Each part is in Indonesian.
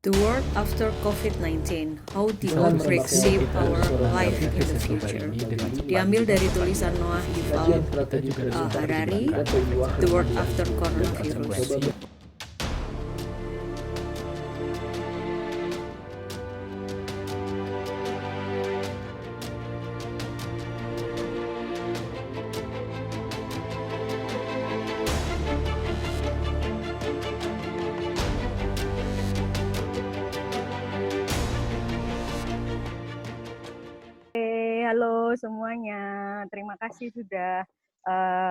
The world after COVID-19, how the outbreak shape our life in the future. Diambil dari tulisan Noah Yuval Harari, The World After Coronavirus. Halo semuanya, terima kasih sudah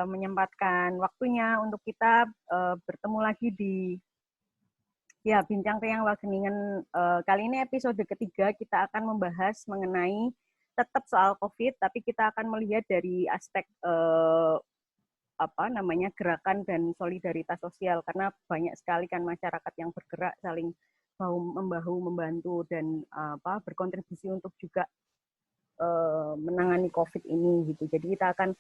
menyempatkan waktunya untuk kita bertemu lagi di Bincang Riang Wageningen. Kali ini episode ketiga, kita akan membahas mengenai tetap soal COVID, tapi kita akan melihat dari aspek gerakan dan solidaritas sosial, karena banyak sekali kan masyarakat yang bergerak saling bahu-membahu membantu dan berkontribusi untuk juga menangani COVID ini gitu. Jadi kita akan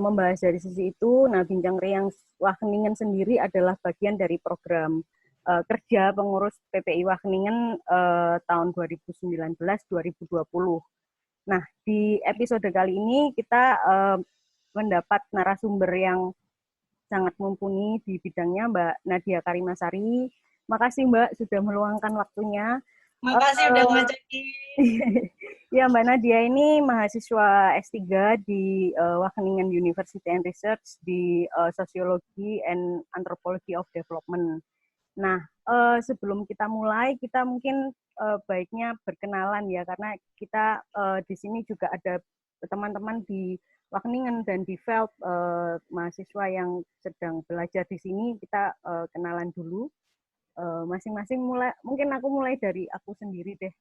membahas dari sisi itu. Nah, Bincang Riang Wageningen sendiri adalah bagian dari program kerja pengurus PPI Wageningen tahun 2019-2020. Nah, di episode kali ini kita mendapat narasumber yang sangat mumpuni di bidangnya, Mbak Nadia Karimasari. Makasih Mbak sudah meluangkan waktunya. Makasih udah ngajakin. Ya, Mbak Nadia ini mahasiswa S3 di Wageningen University and Research di Sosiologi and Anthropology of Development. Nah, sebelum kita mulai, kita mungkin baiknya berkenalan ya, karena kita di sini juga ada teman-teman di Wageningen dan di Velp, mahasiswa yang sedang belajar di sini. Kita kenalan dulu. Masing-masing mungkin aku mulai dari aku sendiri deh.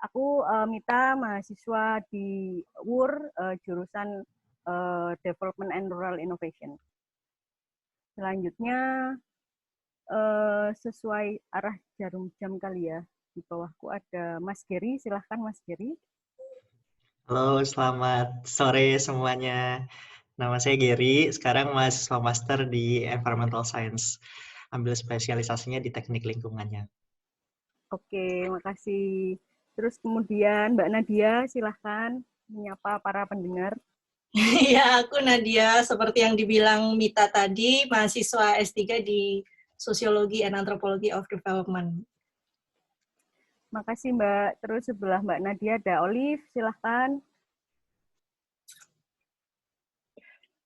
Aku Mita, mahasiswa di WUR, jurusan Development and Rural Innovation. Selanjutnya, sesuai arah jarum jam kali ya, di bawahku ada Mas Geri. Silahkan Mas Geri. Halo, selamat sore semuanya. Nama saya Geri, sekarang mahasiswa master di Environmental Science. Ambil spesialisasinya di teknik lingkungannya. Oke, makasih. Terus kemudian Mbak Nadia, silahkan menyapa para pendengar. Ya, aku Nadia, seperti yang dibilang Mita tadi, mahasiswa S3 di Sosiologi and Anthropology of Development. Makasih Mbak. Terus sebelah Mbak Nadia ada Olive, silahkan.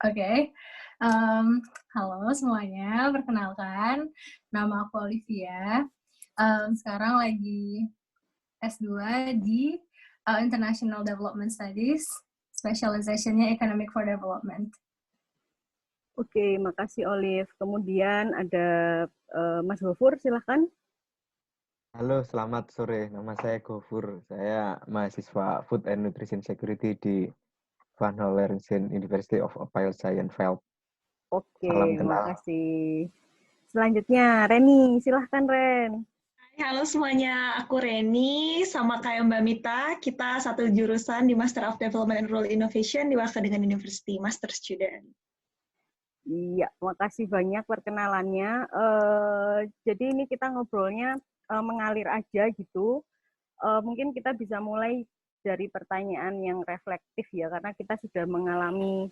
Oke. Halo semuanya, perkenalkan, nama aku Olivia. Sekarang lagi S2 di International Development Studies, specialization-nya Economic for Development. Oke, makasih Olive. Kemudian ada Mas Gofur, silahkan. Halo, selamat sore. Nama saya Gofur. Saya mahasiswa Food and Nutrition Security di Van Hollersen University of Applied Science Velp. Oke, Salam kenal. makasih. Selanjutnya, Reni. Silahkan, Ren. Halo semuanya, aku Reni, sama kayak Mbak Mita, kita satu jurusan di Master of Development and Rural Innovation di Wageningen University, Master Student. Iya, makasih banyak perkenalannya. Jadi ini kita ngobrolnya mengalir aja gitu. Mungkin kita bisa mulai dari pertanyaan yang reflektif ya, karena kita sudah mengalami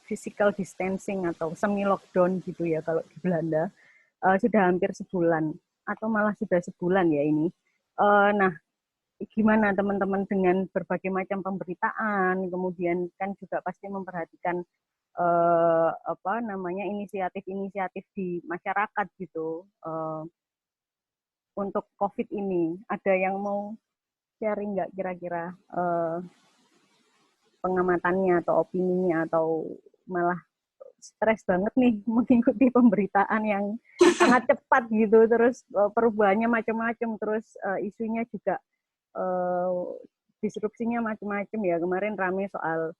physical distancing atau semi lockdown gitu ya kalau di Belanda. Sudah hampir sebulan atau malah sudah sebulan ya ini. Nah, gimana teman-teman dengan berbagai macam pemberitaan, kemudian kan juga pasti memperhatikan inisiatif-inisiatif di masyarakat gitu untuk COVID ini. Ada yang mau sharing nggak kira-kira pengamatannya atau opininya, atau malah stres banget nih mengikuti pemberitaan yang sangat cepat gitu, terus perubahannya macam-macam, terus isunya juga disrupsinya macam-macam ya. Kemarin rame soal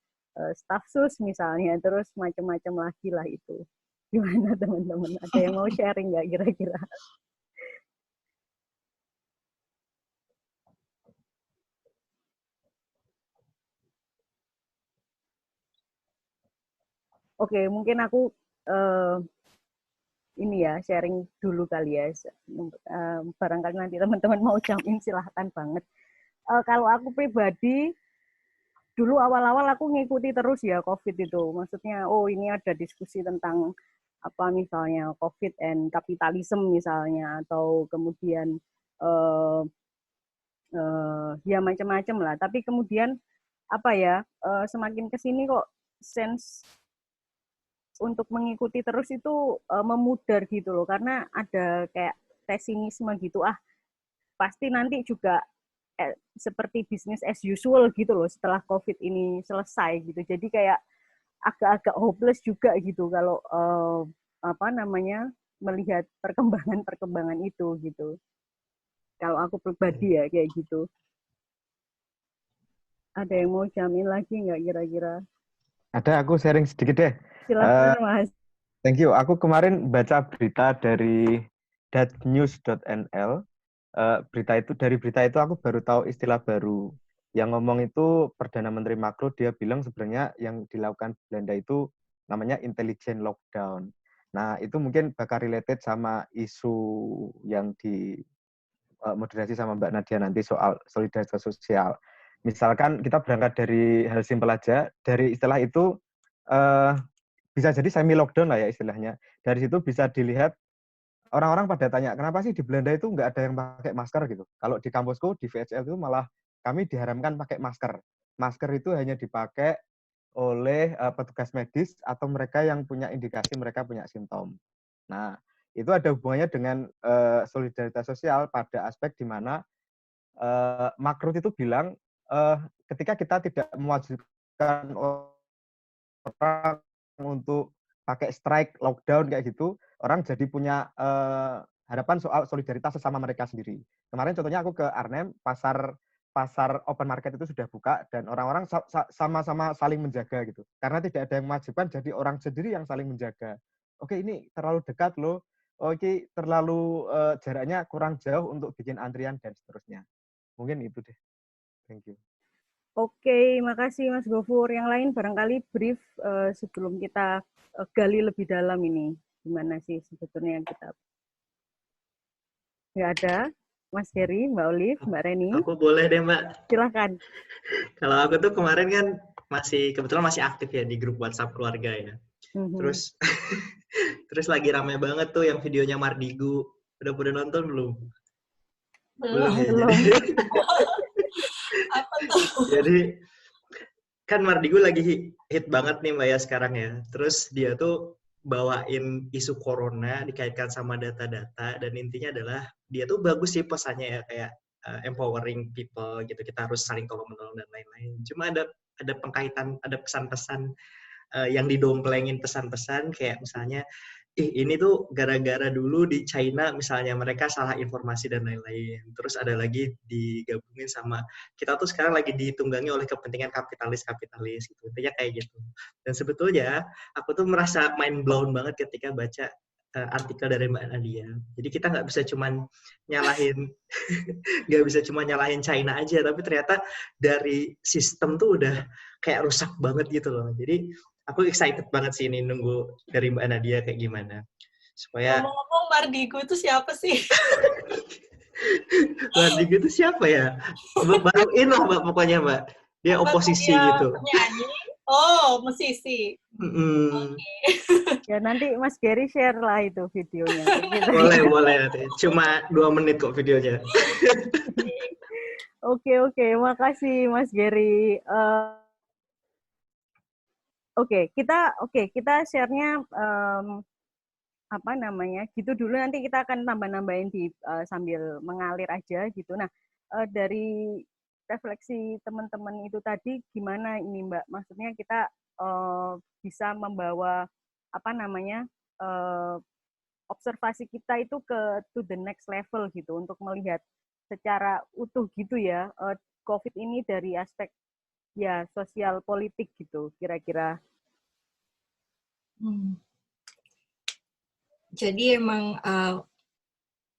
staf sus misalnya, terus macam-macam lagi lah itu. Gimana teman-teman? Ada yang mau sharing nggak kira-kira? Oke, mungkin aku ini ya sharing dulu kali ya. Barangkali nanti teman-teman mau jump in silahkan banget. Kalau aku pribadi dulu awal-awal aku ngikuti terus ya COVID itu. Maksudnya ini ada diskusi tentang apa misalnya COVID and kapitalisme misalnya, atau kemudian ya macam-macam lah. Tapi kemudian apa ya, semakin kesini kok sense untuk mengikuti terus itu memudar gitu loh, karena ada kayak pesimisme gitu, pasti nanti juga seperti business as usual gitu loh setelah COVID ini selesai gitu. Jadi kayak agak-agak hopeless juga gitu kalau melihat perkembangan itu gitu. Kalau aku pribadi ya kayak gitu. Ada yang mau jamin lagi nggak kira-kira? Ada, aku sharing sedikit deh. Silakan Mas. Thank you. Aku kemarin baca berita dari datnews.nl. Dari berita itu aku baru tahu istilah baru. Yang ngomong itu Perdana Menteri Macron, dia bilang sebenarnya yang dilakukan Belanda itu namanya intelligent lockdown. Nah, itu mungkin bakal related sama isu yang moderasi sama Mbak Nadia nanti soal solidaritas sosial. Misalkan kita berangkat dari hal simpel aja, dari istilah itu bisa jadi semi lockdown lah ya istilahnya. Dari situ bisa dilihat orang-orang pada tanya, kenapa sih di Belanda itu nggak ada yang pakai masker gitu? Kalau di kampusku, di VHL itu malah kami diharamkan pakai masker. Masker itu hanya dipakai oleh petugas medis atau mereka yang punya indikasi mereka punya simptom. Nah, itu ada hubungannya dengan solidaritas sosial pada aspek di mana Macron itu bilang, ketika kita tidak mewajibkan orang untuk pakai strike, lockdown kayak gitu, orang jadi punya harapan soal solidaritas sesama mereka sendiri. Kemarin contohnya aku ke Arnhem, pasar open market itu sudah buka dan orang-orang sama-sama saling menjaga gitu. Karena tidak ada yang mewajibkan, jadi orang sendiri yang saling menjaga. Oke, ini terlalu dekat loh. Oke, terlalu jaraknya kurang jauh untuk bikin antrian dan seterusnya. Mungkin itu deh. Thank you. Oke, makasih Mas Gofur. Yang lain barangkali brief sebelum kita gali lebih dalam ini. Gimana sih sebetulnya yang kita... Nggak ada? Mas Heri, Mbak Olive, Mbak Reni? Aku boleh deh, Mbak. Silahkan. Kalau aku tuh kemarin kan kebetulan masih aktif ya di grup WhatsApp keluarga ya. Terus terus lagi rame banget tuh yang videonya Mardigu. Udah pada nonton belum? Belum. Apa tuh? Jadi kan Mardigu lagi hit banget nih Mbak ya sekarang ya. Terus dia tuh bawain isu corona dikaitkan sama data-data, dan intinya adalah dia tuh bagus sih pesannya ya, kayak empowering people gitu, kita harus saling tolong-menolong dan lain-lain. Cuma ada pengkaitan, ada pesan-pesan yang didomplengin, pesan-pesan kayak misalnya ini tuh gara-gara dulu di China misalnya mereka salah informasi dan lain-lain. Terus ada lagi digabungin sama kita tuh sekarang lagi ditunggangi oleh kepentingan kapitalis gitu. Intinya kayak gitu. Dan sebetulnya aku tuh merasa mind blown banget ketika baca artikel dari Mbak Nadia. Jadi kita nggak bisa cuma nyalahin China aja, tapi ternyata dari sistem tuh udah kayak rusak banget gitu loh. Jadi aku excited banget sih ini nunggu dari Mbak Nadia kayak gimana. Supaya ngomong-ngomong Mardigu itu siapa sih? Mardigu itu siapa ya? Baru in lah Mbak pokoknya Mbak. Dia oposisi gitu. Penyanyi. Oh, musisi. Okay. Ya nanti Mas Gary share lah itu videonya. Boleh. Cuma 2 menit kok videonya. Oke. Makasih Mas Gary. Kita share-nya gitu dulu, nanti kita akan nambah-nambahin sambil mengalir aja gitu. Nah, dari refleksi teman-teman itu tadi gimana ini Mbak? Maksudnya kita bisa membawa observasi kita itu to the next level gitu, untuk melihat secara utuh gitu ya COVID ini dari aspek ya sosial politik gitu kira-kira. Jadi emang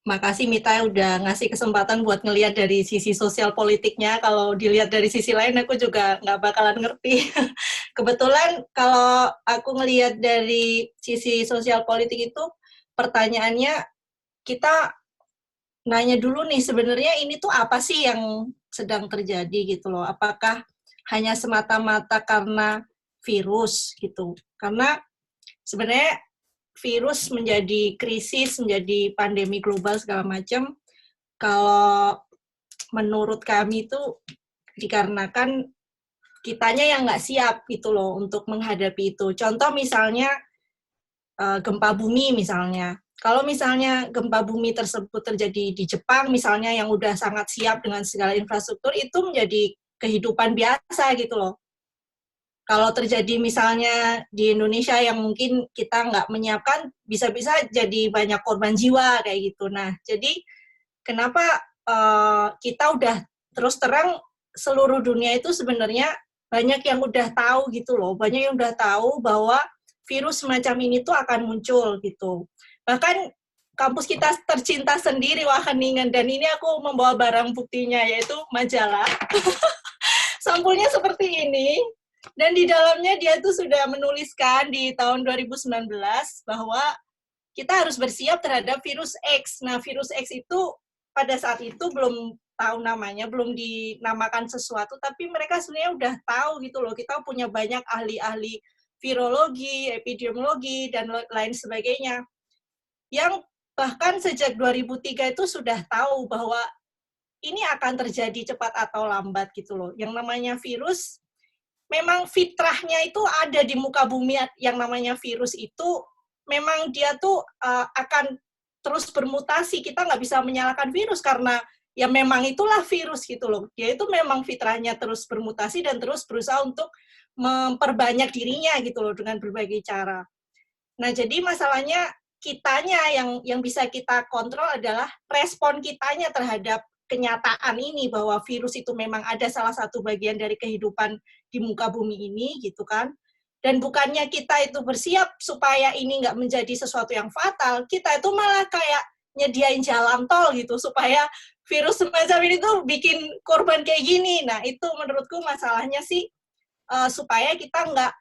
makasih Mita udah ngasih kesempatan buat ngelihat dari sisi sosial politiknya. Kalau dilihat dari sisi lain aku juga nggak bakalan ngerti. Kebetulan kalau aku ngelihat dari sisi sosial politik itu pertanyaannya kita nanya dulu nih, sebenarnya ini tuh apa sih yang sedang terjadi gitu loh. Apakah hanya semata-mata karena virus gitu. Karena sebenarnya virus menjadi krisis, menjadi pandemi global segala macam, kalau menurut kami itu dikarenakan kitanya yang nggak siap gitu loh untuk menghadapi itu. Contoh misalnya gempa bumi misalnya. Kalau misalnya gempa bumi tersebut terjadi di Jepang misalnya yang udah sangat siap dengan segala infrastruktur, itu menjadi kehidupan biasa gitu loh. Kalau terjadi misalnya di Indonesia yang mungkin kita nggak menyiapkan, bisa-bisa jadi banyak korban jiwa kayak gitu. Nah, jadi kenapa kita udah terus terang seluruh dunia itu sebenarnya banyak yang udah tahu gitu loh, banyak yang udah tahu bahwa virus semacam ini tuh akan muncul gitu. Bahkan kampus kita tercinta sendiri Wageningen, dan ini aku membawa barang buktinya yaitu majalah. Sampulnya seperti ini, dan di dalamnya dia tuh sudah menuliskan di tahun 2019 bahwa kita harus bersiap terhadap virus X. Nah, virus X itu pada saat itu belum tahu namanya, belum dinamakan sesuatu, tapi mereka sebenarnya udah tahu gitu loh. Kita punya banyak ahli-ahli virologi, epidemiologi, dan lain sebagainya. Yang bahkan sejak 2003 itu sudah tahu bahwa ini akan terjadi cepat atau lambat gitu loh. Yang namanya virus, memang fitrahnya itu ada di muka bumi, yang namanya virus itu, memang dia tuh akan terus bermutasi. Kita nggak bisa menyalahkan virus karena ya memang itulah virus gitu loh. Dia itu memang fitrahnya terus bermutasi dan terus berusaha untuk memperbanyak dirinya gitu loh dengan berbagai cara. Nah, jadi masalahnya kitanya yang bisa kita kontrol adalah respon kitanya terhadap kenyataan ini bahwa virus itu memang ada salah satu bagian dari kehidupan di muka bumi ini gitu kan. Dan bukannya kita itu bersiap supaya ini nggak menjadi sesuatu yang fatal, kita itu malah kayak nyediain jalan tol gitu supaya virus semacam ini tuh bikin korban kayak gini. Nah, itu menurutku masalahnya sih supaya kita nggak,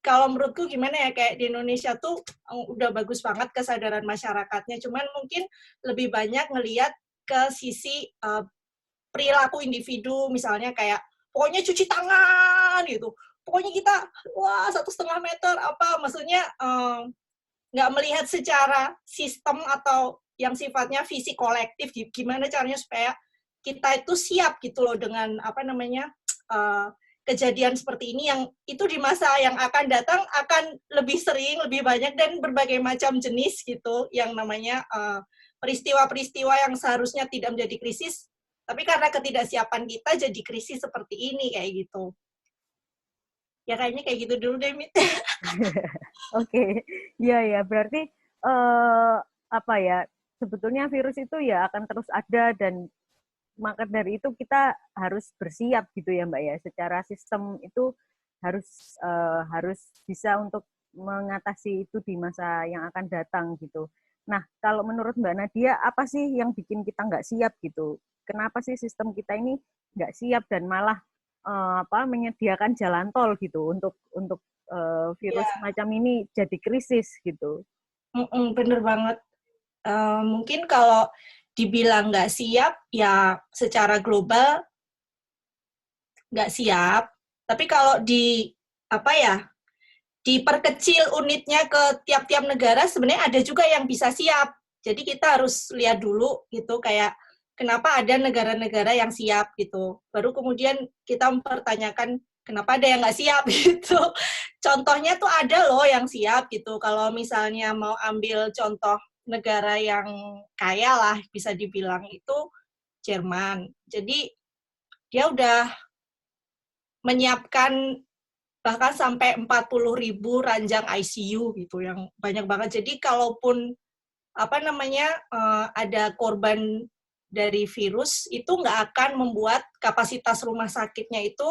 kalau menurutku gimana ya, kayak di Indonesia tuh udah bagus banget kesadaran masyarakatnya, cuman mungkin lebih banyak ngelihat ke sisi perilaku individu, misalnya kayak pokoknya cuci tangan gitu, pokoknya kita 1,5 meter apa, maksudnya nggak melihat secara sistem atau yang sifatnya visi kolektif, gimana caranya supaya kita itu siap gitu loh dengan apa namanya kejadian seperti ini, yang itu di masa yang akan datang akan lebih sering, lebih banyak, dan berbagai macam jenis gitu, yang namanya peristiwa-peristiwa yang seharusnya tidak menjadi krisis, tapi karena ketidaksiapan kita jadi krisis seperti ini, kayak gitu. Ya kayaknya kayak gitu dulu deh, Mit. Oke, ya berarti apa ya, sebetulnya virus itu ya akan terus ada, dan maka dari itu kita harus bersiap gitu ya Mbak ya, secara sistem itu harus bisa untuk mengatasi itu di masa yang akan datang gitu. Nah, kalau menurut Mbak Nadia, apa sih yang bikin kita nggak siap gitu? Kenapa sih sistem kita ini nggak siap dan malah menyediakan jalan tol gitu untuk virus semacam ini jadi krisis gitu? Bener banget. Mungkin kalau dibilang nggak siap, ya secara global nggak siap. Tapi kalau diperkecil unitnya ke tiap-tiap negara, sebenarnya ada juga yang bisa siap. Jadi kita harus lihat dulu gitu, kayak kenapa ada negara-negara yang siap gitu. Baru kemudian kita mempertanyakan kenapa ada yang nggak siap gitu. Contohnya tuh ada loh yang siap gitu. Kalau misalnya mau ambil contoh negara yang kaya lah, bisa dibilang itu Jerman. Jadi dia udah menyiapkan bahkan sampai 40.000 ranjang ICU gitu, yang banyak banget. Jadi kalaupun ada korban dari virus, itu nggak akan membuat kapasitas rumah sakitnya itu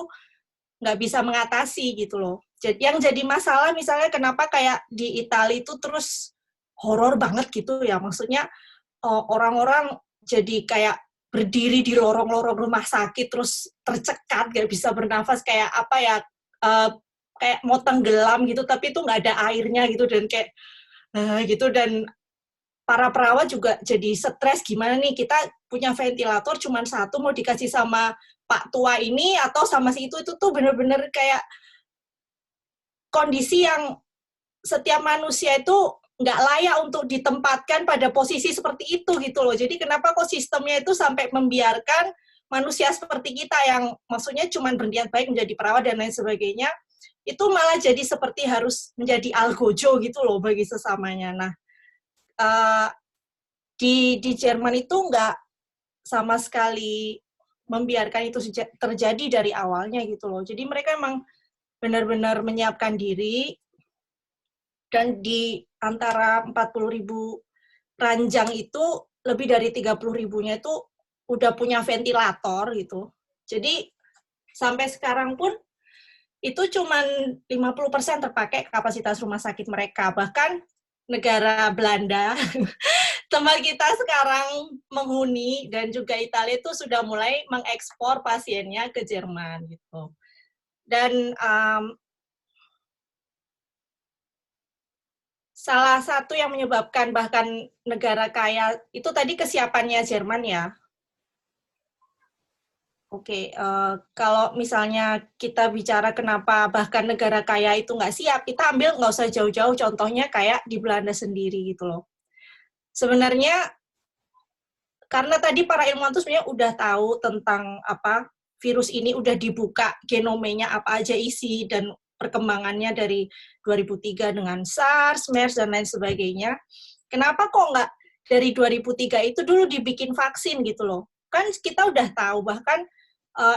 nggak bisa mengatasi gitu loh. Yang jadi masalah misalnya kenapa kayak di Italia itu terus horor banget gitu ya, maksudnya orang-orang jadi kayak berdiri di lorong-lorong rumah sakit terus tercekat, nggak bisa bernafas, kayak kayak mau tenggelam gitu, tapi itu nggak ada airnya gitu, dan kayak gitu, dan para perawat juga jadi stres, gimana nih kita punya ventilator cuma satu, mau dikasih sama Pak Tua ini atau sama si itu tuh bener-bener kayak kondisi yang setiap manusia itu nggak layak untuk ditempatkan pada posisi seperti itu gitu loh. Jadi kenapa kok sistemnya itu sampai membiarkan manusia seperti kita yang maksudnya cuma berniat baik menjadi perawat dan lain sebagainya, itu malah jadi seperti harus menjadi algojo gitu loh bagi sesamanya. Nah, di Jerman itu nggak sama sekali membiarkan itu terjadi dari awalnya gitu loh. Jadi mereka emang benar-benar menyiapkan diri, dan di antara 40.000 ranjang itu lebih dari 30.000-nya itu udah punya ventilator gitu. Jadi sampai sekarang pun itu cuman 50% terpakai kapasitas rumah sakit mereka. Bahkan negara Belanda, tempat kita sekarang menghuni, dan juga Italia itu sudah mulai mengekspor pasiennya ke Jerman gitu. Dan salah satu yang menyebabkan bahkan negara kaya itu tadi kesiapannya Jerman ya. Oke, kalau misalnya kita bicara kenapa bahkan negara kaya itu nggak siap, kita ambil nggak usah jauh-jauh, contohnya kayak di Belanda sendiri gitu loh. Sebenarnya karena tadi para ilmuwan itu sebenarnya udah tahu tentang apa virus ini, udah dibuka genomenya apa aja isi dan perkembangannya dari 2003 dengan SARS, MERS, dan lain sebagainya. Kenapa kok nggak dari 2003 itu dulu dibikin vaksin gitu loh? Kan kita udah tahu, bahkan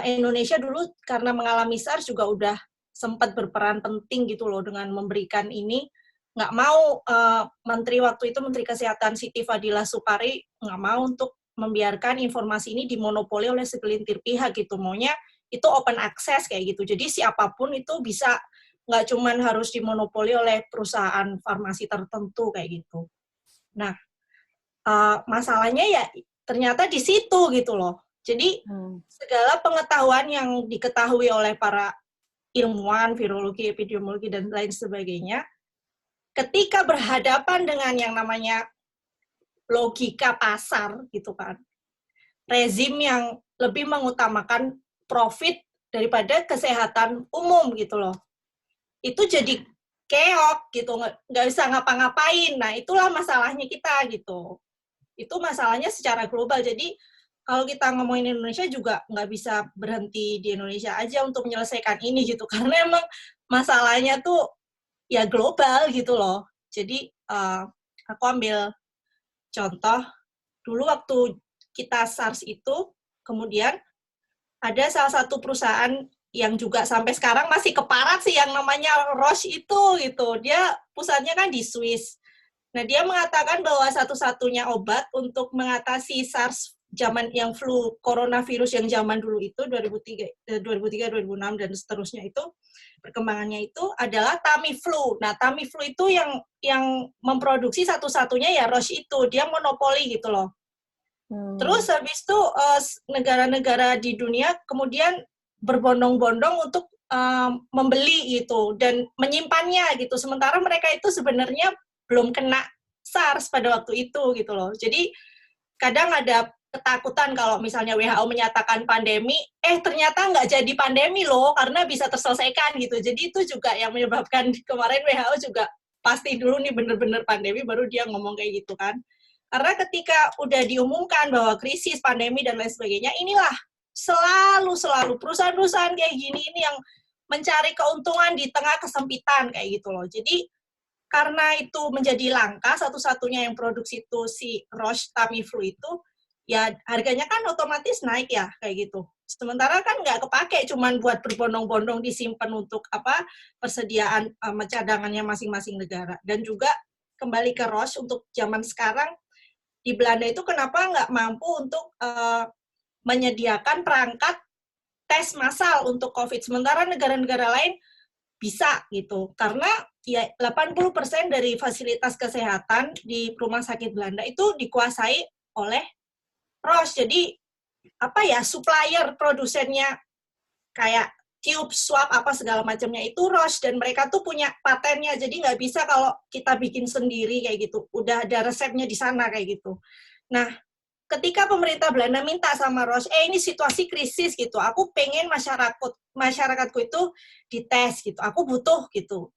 Indonesia dulu karena mengalami SARS juga udah sempat berperan penting gitu loh dengan memberikan ini. Nggak mau Menteri waktu itu, Menteri Kesehatan Siti Fadila Supari, nggak mau untuk membiarkan informasi ini dimonopoli oleh segelintir pihak gitu. Maunya itu open access kayak gitu. Jadi siapapun itu bisa, nggak cuman harus dimonopoli oleh perusahaan farmasi tertentu kayak gitu. Nah, masalahnya ya ternyata di situ gitu loh. Jadi segala pengetahuan yang diketahui oleh para ilmuwan, virologi, epidemiologi, dan lain sebagainya, ketika berhadapan dengan yang namanya logika pasar gitu kan, rezim yang lebih mengutamakan profit daripada kesehatan umum gitu loh, itu jadi keok gitu, nggak bisa ngapa-ngapain. Nah itulah masalahnya kita gitu. Itu masalahnya secara global. Jadi kalau kita ngomongin Indonesia juga nggak bisa berhenti di Indonesia aja untuk menyelesaikan ini gitu, karena emang masalahnya tuh ya global gitu loh. Jadi aku ambil contoh dulu waktu kita SARS itu, kemudian ada salah satu perusahaan yang juga sampai sekarang masih keparat sih, yang namanya Roche itu gitu. Dia pusatnya kan di Swiss. Nah, dia mengatakan bahwa satu-satunya obat untuk mengatasi SARS zaman yang flu coronavirus yang zaman dulu itu 2003, 2006 dan seterusnya itu perkembangannya itu adalah Tamiflu. Nah, Tamiflu itu yang memproduksi satu-satunya ya Roche itu. Dia monopoli gitu loh. Terus habis itu negara-negara di dunia kemudian berbondong-bondong untuk membeli gitu dan menyimpannya gitu. Sementara mereka itu sebenarnya belum kena SARS pada waktu itu gitu loh. Jadi kadang ada ketakutan kalau misalnya WHO menyatakan pandemi, ternyata nggak jadi pandemi loh, karena bisa terselesaikan gitu. Jadi itu juga yang menyebabkan kemarin WHO juga pasti dulu nih bener-bener pandemi, baru dia ngomong kayak gitu kan. Karena ketika udah diumumkan bahwa krisis, pandemi, dan lain sebagainya, inilah selalu perusahaan-perusahaan kayak gini ini yang mencari keuntungan di tengah kesempitan kayak gitu loh. Jadi karena itu menjadi langka, satu-satunya yang produksi itu si Roche Tamiflu itu, ya harganya kan otomatis naik ya kayak gitu. Sementara kan nggak kepake, cuman buat berbondong-bondong disimpan untuk apa persediaan cadangannya masing-masing negara. Dan juga kembali ke Roche untuk zaman sekarang, di Belanda itu kenapa nggak mampu untuk menyediakan perangkat tes massal untuk COVID, sementara negara-negara lain bisa gitu. Karena ya 80% dari fasilitas kesehatan di rumah sakit Belanda itu dikuasai oleh Roche. Jadi apa ya, supplier produsennya kayak tube swab apa segala macamnya itu Roche, dan mereka tuh punya patennya, jadi nggak bisa kalau kita bikin sendiri kayak gitu, udah ada resepnya di sana kayak gitu. Nah, ketika pemerintah Belanda minta sama Roche, ini situasi krisis gitu, aku pengen masyarakatku itu dites gitu, aku butuh gitu,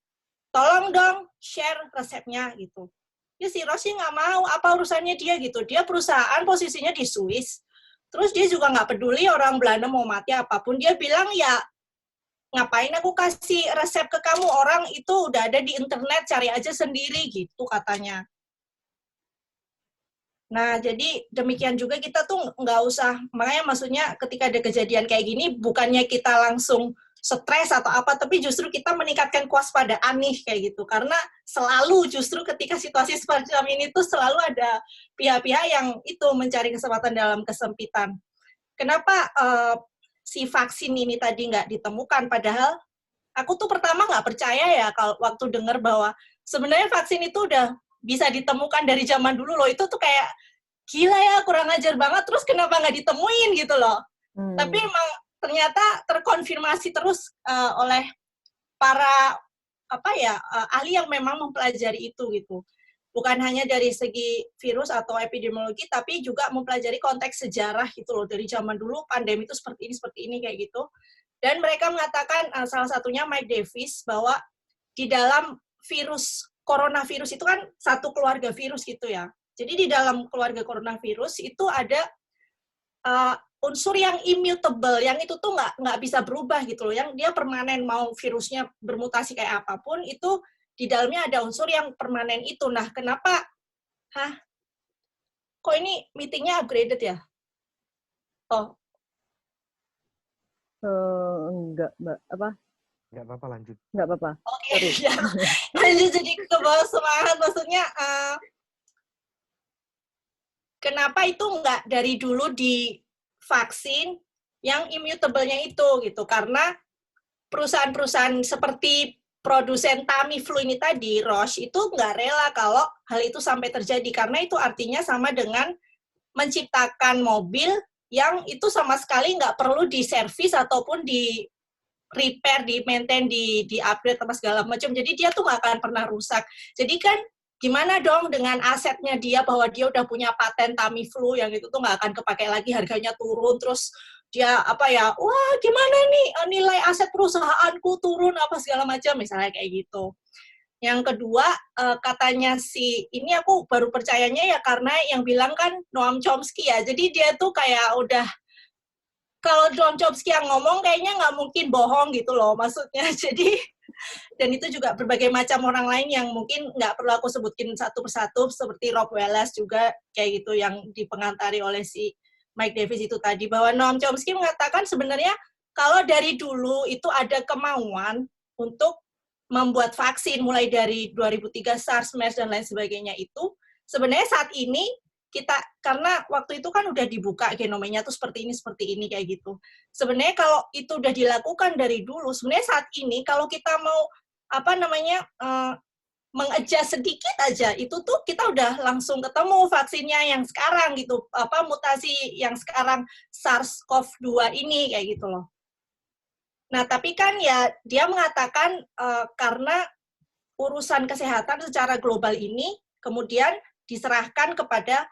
tolong dong share resepnya gitu. Ya si Roche nggak mau, apa urusannya dia gitu, dia perusahaan posisinya di Swiss, terus dia juga nggak peduli orang Belanda mau mati apapun, dia bilang ya ngapain aku kasih resep ke kamu, orang itu udah ada di internet, cari aja sendiri gitu katanya. Nah, jadi demikian juga kita tuh nggak usah, makanya maksudnya ketika ada kejadian kayak gini, bukannya kita langsung stres atau apa, tapi justru kita meningkatkan kewaspadaan nih kayak gitu. Karena selalu justru ketika situasi semacam ini tuh selalu ada pihak-pihak yang itu mencari kesempatan dalam kesempitan. Kenapa si vaksin ini tadi nggak ditemukan, padahal aku tuh pertama nggak percaya ya kalau waktu dengar bahwa sebenarnya vaksin itu udah bisa ditemukan dari zaman dulu loh, itu tuh kayak gila ya, kurang ajar banget, terus kenapa nggak ditemuin gitu loh. Tapi emang ternyata terkonfirmasi terus oleh para ahli yang memang mempelajari itu gitu. Bukan hanya dari segi virus atau epidemiologi, tapi juga mempelajari konteks sejarah gitu loh. Dari zaman dulu pandemi itu seperti ini kayak gitu. Dan mereka mengatakan, salah satunya Mike Davis, bahwa di dalam coronavirus itu kan satu keluarga virus gitu ya. Jadi di dalam keluarga coronavirus itu ada unsur yang immutable, yang itu tuh nggak bisa berubah gitu loh. Yang dia permanen, mau virusnya bermutasi kayak apapun, itu di dalamnya ada unsur yang permanen itu. Nah, kenapa? Kok ini meetingnya upgraded ya? Oh. Enggak, Mbak. Apa? Enggak apa-apa, lanjut. Enggak apa-apa. Oke, ya. Lanjut, jadi ke bawah semangat. Maksudnya, kenapa itu nggak dari dulu di vaksin yang immutable-nya itu, gitu. Karena perusahaan-perusahaan seperti produsen Tamiflu ini tadi, Roche, itu nggak rela kalau hal itu sampai terjadi, karena itu artinya sama dengan menciptakan mobil yang itu sama sekali nggak perlu diservis ataupun di repair, di maintain, di upgrade apa segala macam. Jadi dia tuh nggak akan pernah rusak. Jadi kan gimana dong dengan asetnya dia, bahwa dia udah punya paten Tamiflu yang itu tuh nggak akan kepakai lagi, harganya turun, terus dia wah gimana nih nilai aset perusahaanku turun apa segala macam, misalnya kayak gitu. Yang kedua, katanya ini aku baru percayanya ya karena yang bilang kan Noam Chomsky ya, jadi dia tuh kayak udah, kalau Noam Chomsky yang ngomong kayaknya nggak mungkin bohong gitu loh maksudnya. Jadi, dan itu juga berbagai macam orang lain yang mungkin nggak perlu aku sebutin satu persatu, seperti Rob Wallace juga kayak gitu yang dipengantari oleh si Mike Davis itu tadi, bahwa Noam Chomsky mengatakan sebenarnya kalau dari dulu itu ada kemauan untuk membuat vaksin mulai dari 2003 SARS, MERS, dan lain sebagainya itu, sebenarnya saat ini kita, karena waktu itu kan udah dibuka genomenya tuh seperti ini kayak gitu. Sebenarnya kalau itu udah dilakukan dari dulu, sebenarnya saat ini kalau kita mau mengadjust sedikit aja, itu tuh kita udah langsung ketemu vaksinnya yang sekarang gitu, mutasi yang sekarang SARS-CoV-2 ini kayak gitu loh. Nah, tapi kan ya dia mengatakan karena urusan kesehatan secara global ini kemudian diserahkan kepada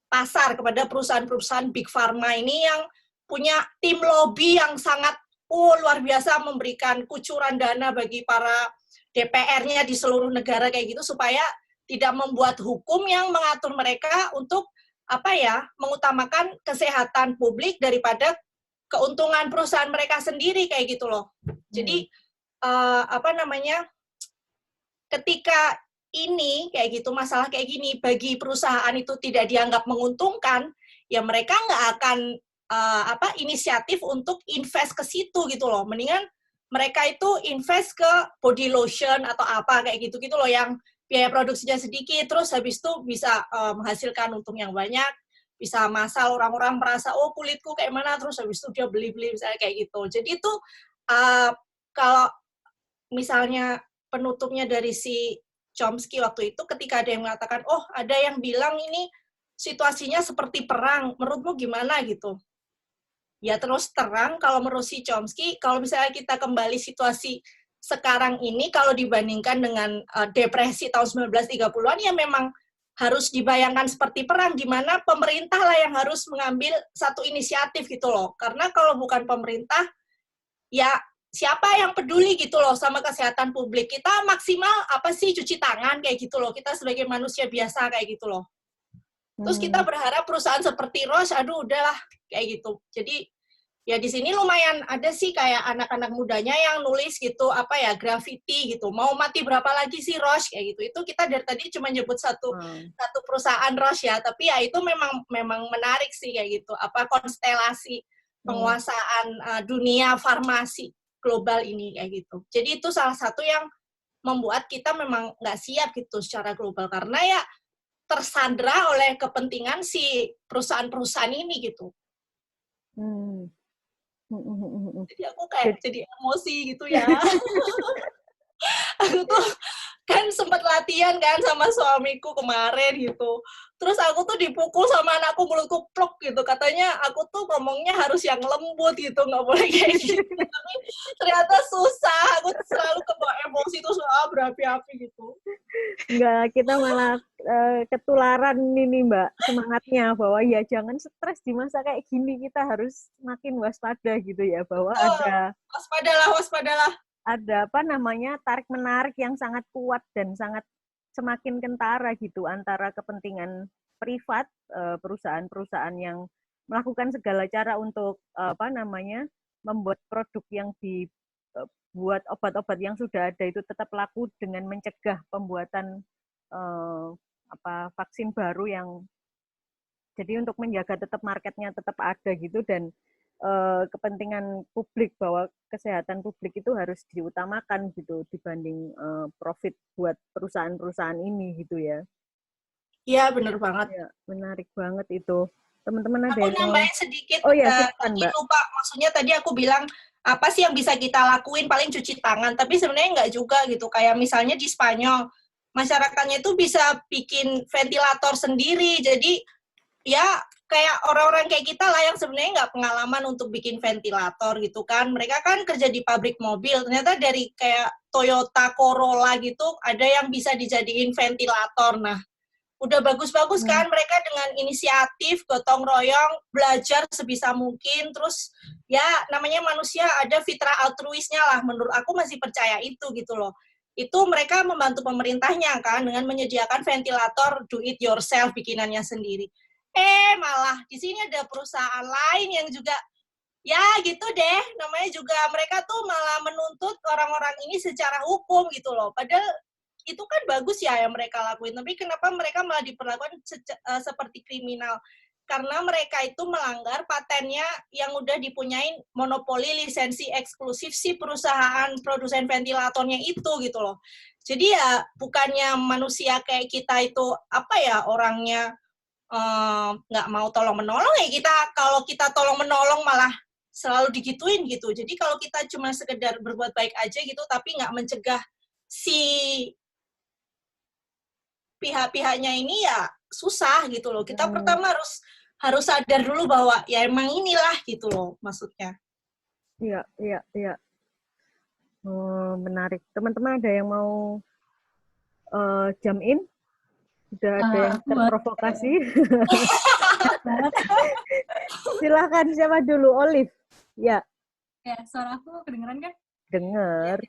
pasar, kepada perusahaan-perusahaan Big Pharma ini yang punya tim lobby yang sangat luar biasa, memberikan kucuran dana bagi para DPR-nya di seluruh negara kayak gitu, supaya tidak membuat hukum yang mengatur mereka untuk mengutamakan kesehatan publik daripada keuntungan perusahaan mereka sendiri kayak gitu loh. Jadi ketika ini kayak gitu, masalah kayak gini bagi perusahaan itu tidak dianggap menguntungkan, ya mereka nggak akan inisiatif untuk invest ke situ gitu loh. Mendingan mereka itu invest ke body lotion atau apa kayak gitu loh, yang biaya produksinya sedikit, terus habis itu bisa menghasilkan untung yang banyak, bisa massal, orang-orang merasa oh kulitku kayak mana, terus habis itu dia beli-beli misalnya kayak gitu. Jadi itu kalau misalnya penutupnya dari si Chomsky waktu itu, ketika ada yang mengatakan, oh ada yang bilang ini situasinya seperti perang, menurutmu gimana gitu? Ya terus terang kalau menurut si Chomsky, kalau misalnya kita kembali situasi sekarang ini, kalau dibandingkan dengan depresi tahun 1930-an, ya memang harus dibayangkan seperti perang, di mana pemerintah lah yang harus mengambil satu inisiatif gitu loh. Karena kalau bukan pemerintah, ya siapa yang peduli gitu loh sama kesehatan publik. Kita maksimal apa sih, cuci tangan kayak gitu loh. Kita sebagai manusia biasa kayak gitu loh. Terus kita berharap perusahaan seperti Roche, aduh udahlah kayak gitu. Jadi ya di sini lumayan ada sih kayak anak-anak mudanya yang nulis gitu, apa ya, graffiti gitu. Mau mati berapa lagi sih Roche kayak gitu. Itu kita dari tadi cuma nyebut satu perusahaan Roche ya, tapi ya itu memang menarik sih kayak gitu. Apa konstelasi penguasaan dunia farmasi global ini kayak gitu. Jadi itu salah satu yang membuat kita memang nggak siap gitu secara global, karena ya tersandra oleh kepentingan si perusahaan-perusahaan ini gitu. Jadi aku kayak jadi emosi gitu ya. Aku tuh kan sempat latihan kan sama suamiku kemarin gitu. Terus aku tuh dipukul sama anakku, mulutku plok gitu. Katanya aku tuh ngomongnya harus yang lembut gitu, nggak boleh kayak gitu. Tapi ternyata susah. Aku selalu kebawa emosi tuh berapi-api gitu. Enggak, kita malah ketularan ini Mbak, semangatnya bahwa ya jangan stres di masa kayak gini, kita harus makin waspada gitu ya, bahwa ada waspadalah. Ada apa namanya, tarik-menarik yang sangat kuat dan sangat semakin kentara gitu antara kepentingan privat, perusahaan-perusahaan yang melakukan segala cara untuk apa namanya, membuat produk yang dibuat obat-obat yang sudah ada itu tetap laku dengan mencegah pembuatan vaksin baru yang jadi untuk menjaga tetap marketnya tetap ada gitu, dan kepentingan publik bahwa kesehatan publik itu harus diutamakan gitu dibanding profit buat perusahaan-perusahaan ini gitu ya. Iya, benar banget. Ya, menarik banget itu. Teman-teman ada yang nambahin sedikit. Oh ya, tadi lupa. Maksudnya tadi aku bilang apa sih yang bisa kita lakuin, paling cuci tangan, tapi sebenarnya nggak juga gitu. Kayak misalnya di Spanyol, masyarakatnya itu bisa bikin ventilator sendiri. Jadi ya kayak orang-orang kayak kita lah yang sebenarnya nggak pengalaman untuk bikin ventilator gitu kan. Mereka kan kerja di pabrik mobil, ternyata dari kayak Toyota Corolla gitu ada yang bisa dijadiin ventilator. Nah, udah bagus-bagus kan mereka dengan inisiatif, gotong royong, belajar sebisa mungkin. Terus ya namanya manusia ada fitrah altruisnya lah, menurut aku masih percaya itu gitu loh. Itu mereka membantu pemerintahnya kan dengan menyediakan ventilator do it yourself bikinannya sendiri. Malah di sini ada perusahaan lain yang juga ya gitu deh, namanya juga mereka tuh malah menuntut orang-orang ini secara hukum gitu loh. Padahal itu kan bagus ya yang mereka lakuin, tapi kenapa mereka malah diperlakukan seperti kriminal? Karena mereka itu melanggar patennya yang udah dipunyain, monopoli lisensi eksklusif si perusahaan produsen ventilatornya itu gitu loh. Jadi ya bukannya manusia kayak kita itu apa ya, orangnya nggak mau tolong menolong ya, kita kalau kita tolong menolong malah selalu digituin gitu. Jadi kalau kita cuma sekedar berbuat baik aja gitu tapi nggak mencegah si pihak-pihaknya ini, ya susah gitu loh. Kita pertama harus sadar dulu bahwa ya emang inilah gitu loh maksudnya. Iya. Menarik. Teman-teman ada yang mau jump in? Udah ada yang terprovokasi? Silakan, siapa dulu? Olive. Ya. Ya, suara aku kedengeran kan? Dengar.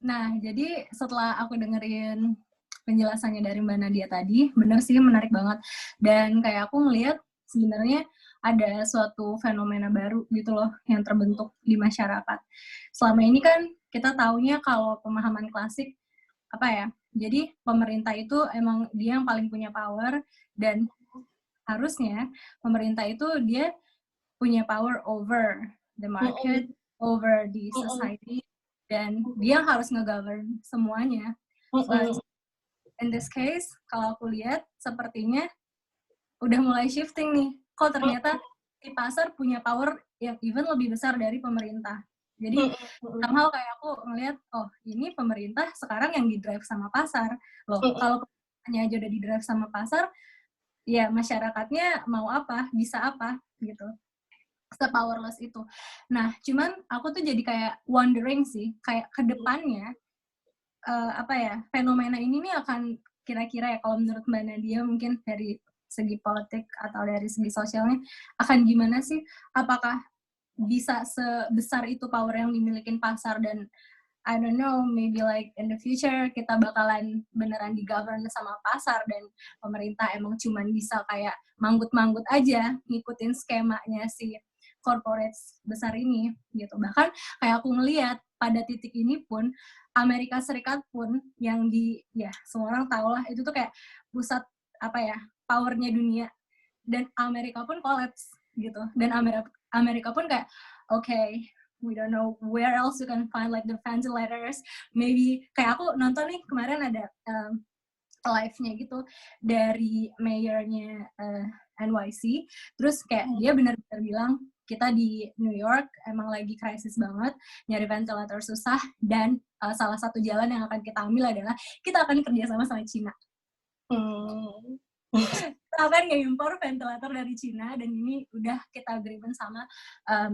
Nah, jadi setelah aku dengerin penjelasannya dari Mbak Nadia tadi, bener sih, menarik banget. Dan kayak aku ngelihat sebenarnya ada suatu fenomena baru gitu loh yang terbentuk di masyarakat. Selama ini kan kita taunya kalau pemahaman klasik apa ya, jadi pemerintah itu emang dia yang paling punya power, dan harusnya pemerintah itu dia punya power over the market, over the society, dan dia harus nge-govern semuanya. In this case, kalau aku lihat sepertinya udah mulai shifting nih. Kok ternyata di pasar punya power yang even lebih besar dari pemerintah. Jadi somehow kayak aku ngelihat, oh ini pemerintah sekarang yang di-drive sama pasar. Loh, kalau pemerintahnya aja udah di-drive sama pasar, ya masyarakatnya mau apa, bisa apa gitu. se-powerless itu. Nah, cuman aku tuh jadi kayak wondering sih, kayak ke depannya fenomena ini nih akan kira-kira ya kalau menurut Mbak Nadia mungkin dari segi politik atau dari segi sosialnya akan gimana sih? Apakah bisa sebesar itu power yang dimiliki pasar dan I don't know, maybe like in the future kita bakalan beneran di-govern sama pasar dan pemerintah emang cuman bisa kayak manggut-manggut aja ngikutin skemanya si corporates besar ini gitu. Bahkan kayak aku ngelihat pada titik ini pun Amerika Serikat pun yang semua orang tahu lah itu tuh kayak pusat powernya dunia, dan Amerika pun collapse gitu, dan Amerika pun kayak okay, we don't know where else you can find like the ventilators. Maybe kayak aku nonton nih kemarin ada live-nya gitu dari mayornya NYC, terus kayak dia benar-benar bilang kita di New York emang lagi krisis banget, nyari ventilator susah, dan salah satu jalan yang akan kita ambil adalah kita akan kerjasama sama Cina. Kita akan nge-impor ventilator dari Cina, dan ini udah kita agreement sama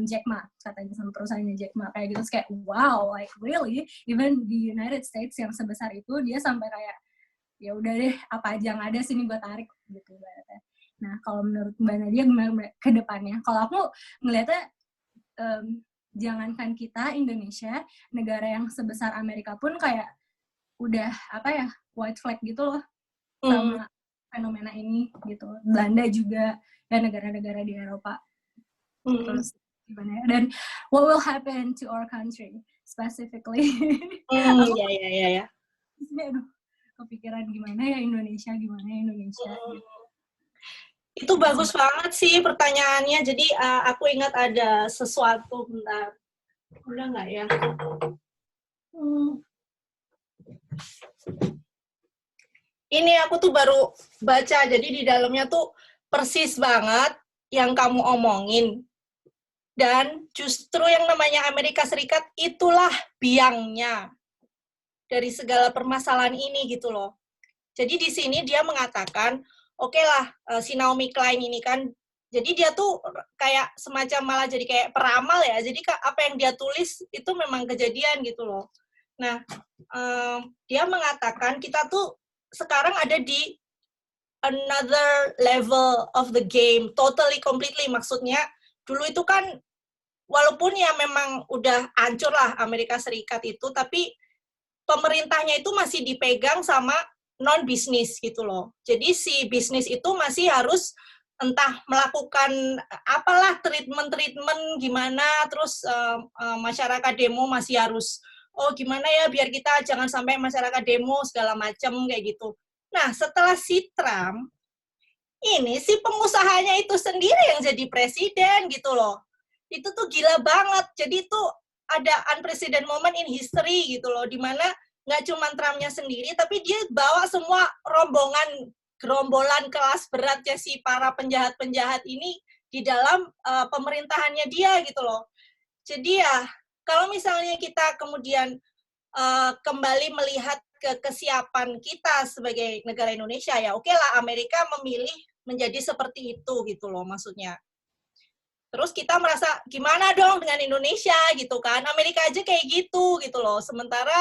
Jack Ma, katanya sama perusahaannya Jack Ma kayak gitu. Terus kayak wow, like really even the United States yang sebesar itu dia sampai kayak ya udah deh apa aja yang ada sini gue tarik gitu ibaratnya. Nah kalau menurut Mbak Nadia gimana ke depannya? Kalau aku ngelihatnya jangankan kita Indonesia, negara yang sebesar Amerika pun kayak udah white flag gitu loh sama fenomena ini gitu. Belanda juga, dan negara-negara di Eropa. Terus gimana ya? Dan what will happen to our country specifically? Ya. Aduh, kepikiran gimana ya Indonesia gitu. Itu bagus banget sih pertanyaannya. Jadi aku ingat ada sesuatu, bentar. Udah nggak ya? Ini aku tuh baru baca, jadi di dalamnya tuh persis banget yang kamu omongin. Dan justru yang namanya Amerika Serikat itulah biangnya dari segala permasalahan ini gitu loh. Jadi di sini dia mengatakan, oke lah, si Naomi Klein ini kan, jadi dia tuh kayak semacam malah jadi kayak peramal ya. Jadi apa yang dia tulis itu memang kejadian gitu loh. Nah, dia mengatakan kita tuh sekarang ada di another level of the game, totally, completely. Maksudnya, dulu itu kan, walaupun ya memang udah hancur lah Amerika Serikat itu, tapi pemerintahnya itu masih dipegang sama non-bisnis gitu loh. Jadi si bisnis itu masih harus entah melakukan apalah treatment gimana, terus masyarakat demo masih harus gimana ya biar kita jangan sampai masyarakat demo segala macam kayak gitu. Nah, setelah si Trump, ini si pengusahanya itu sendiri yang jadi presiden gitu loh. Itu tuh gila banget. Jadi itu ada unprecedented moment in history gitu loh, di mana nggak cuma Trump-nya sendiri, tapi dia bawa semua gerombolan kelas beratnya si para penjahat-penjahat ini di dalam pemerintahannya dia gitu loh. Jadi ya, kalau misalnya kita kemudian kembali melihat ke kesiapan kita sebagai negara Indonesia, ya oke lah Amerika memilih menjadi seperti itu gitu loh maksudnya. Terus kita merasa gimana dong dengan Indonesia gitu kan, Amerika aja kayak gitu loh. Sementara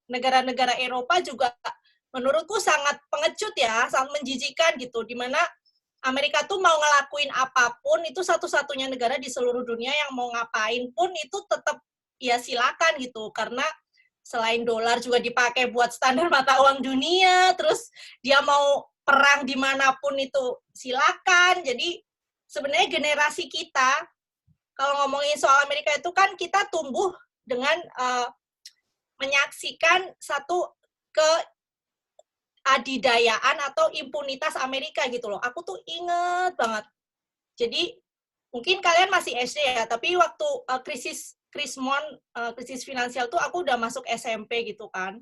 negara-negara Eropa juga menurutku sangat pengecut ya, sangat menjijikan gitu, dimana Amerika tuh mau ngelakuin apapun, itu satu-satunya negara di seluruh dunia yang mau ngapain pun itu tetap ya silakan gitu, karena selain dolar juga dipakai buat standar mata uang dunia, terus dia mau perang dimanapun itu silakan. Jadi sebenarnya generasi kita, kalau ngomongin soal Amerika itu kan kita tumbuh dengan menyaksikan satu keadidayaan atau impunitas Amerika gitu loh. Aku tuh inget banget. Jadi mungkin kalian masih SD ya, tapi waktu krisis finansial tuh aku udah masuk SMP gitu kan.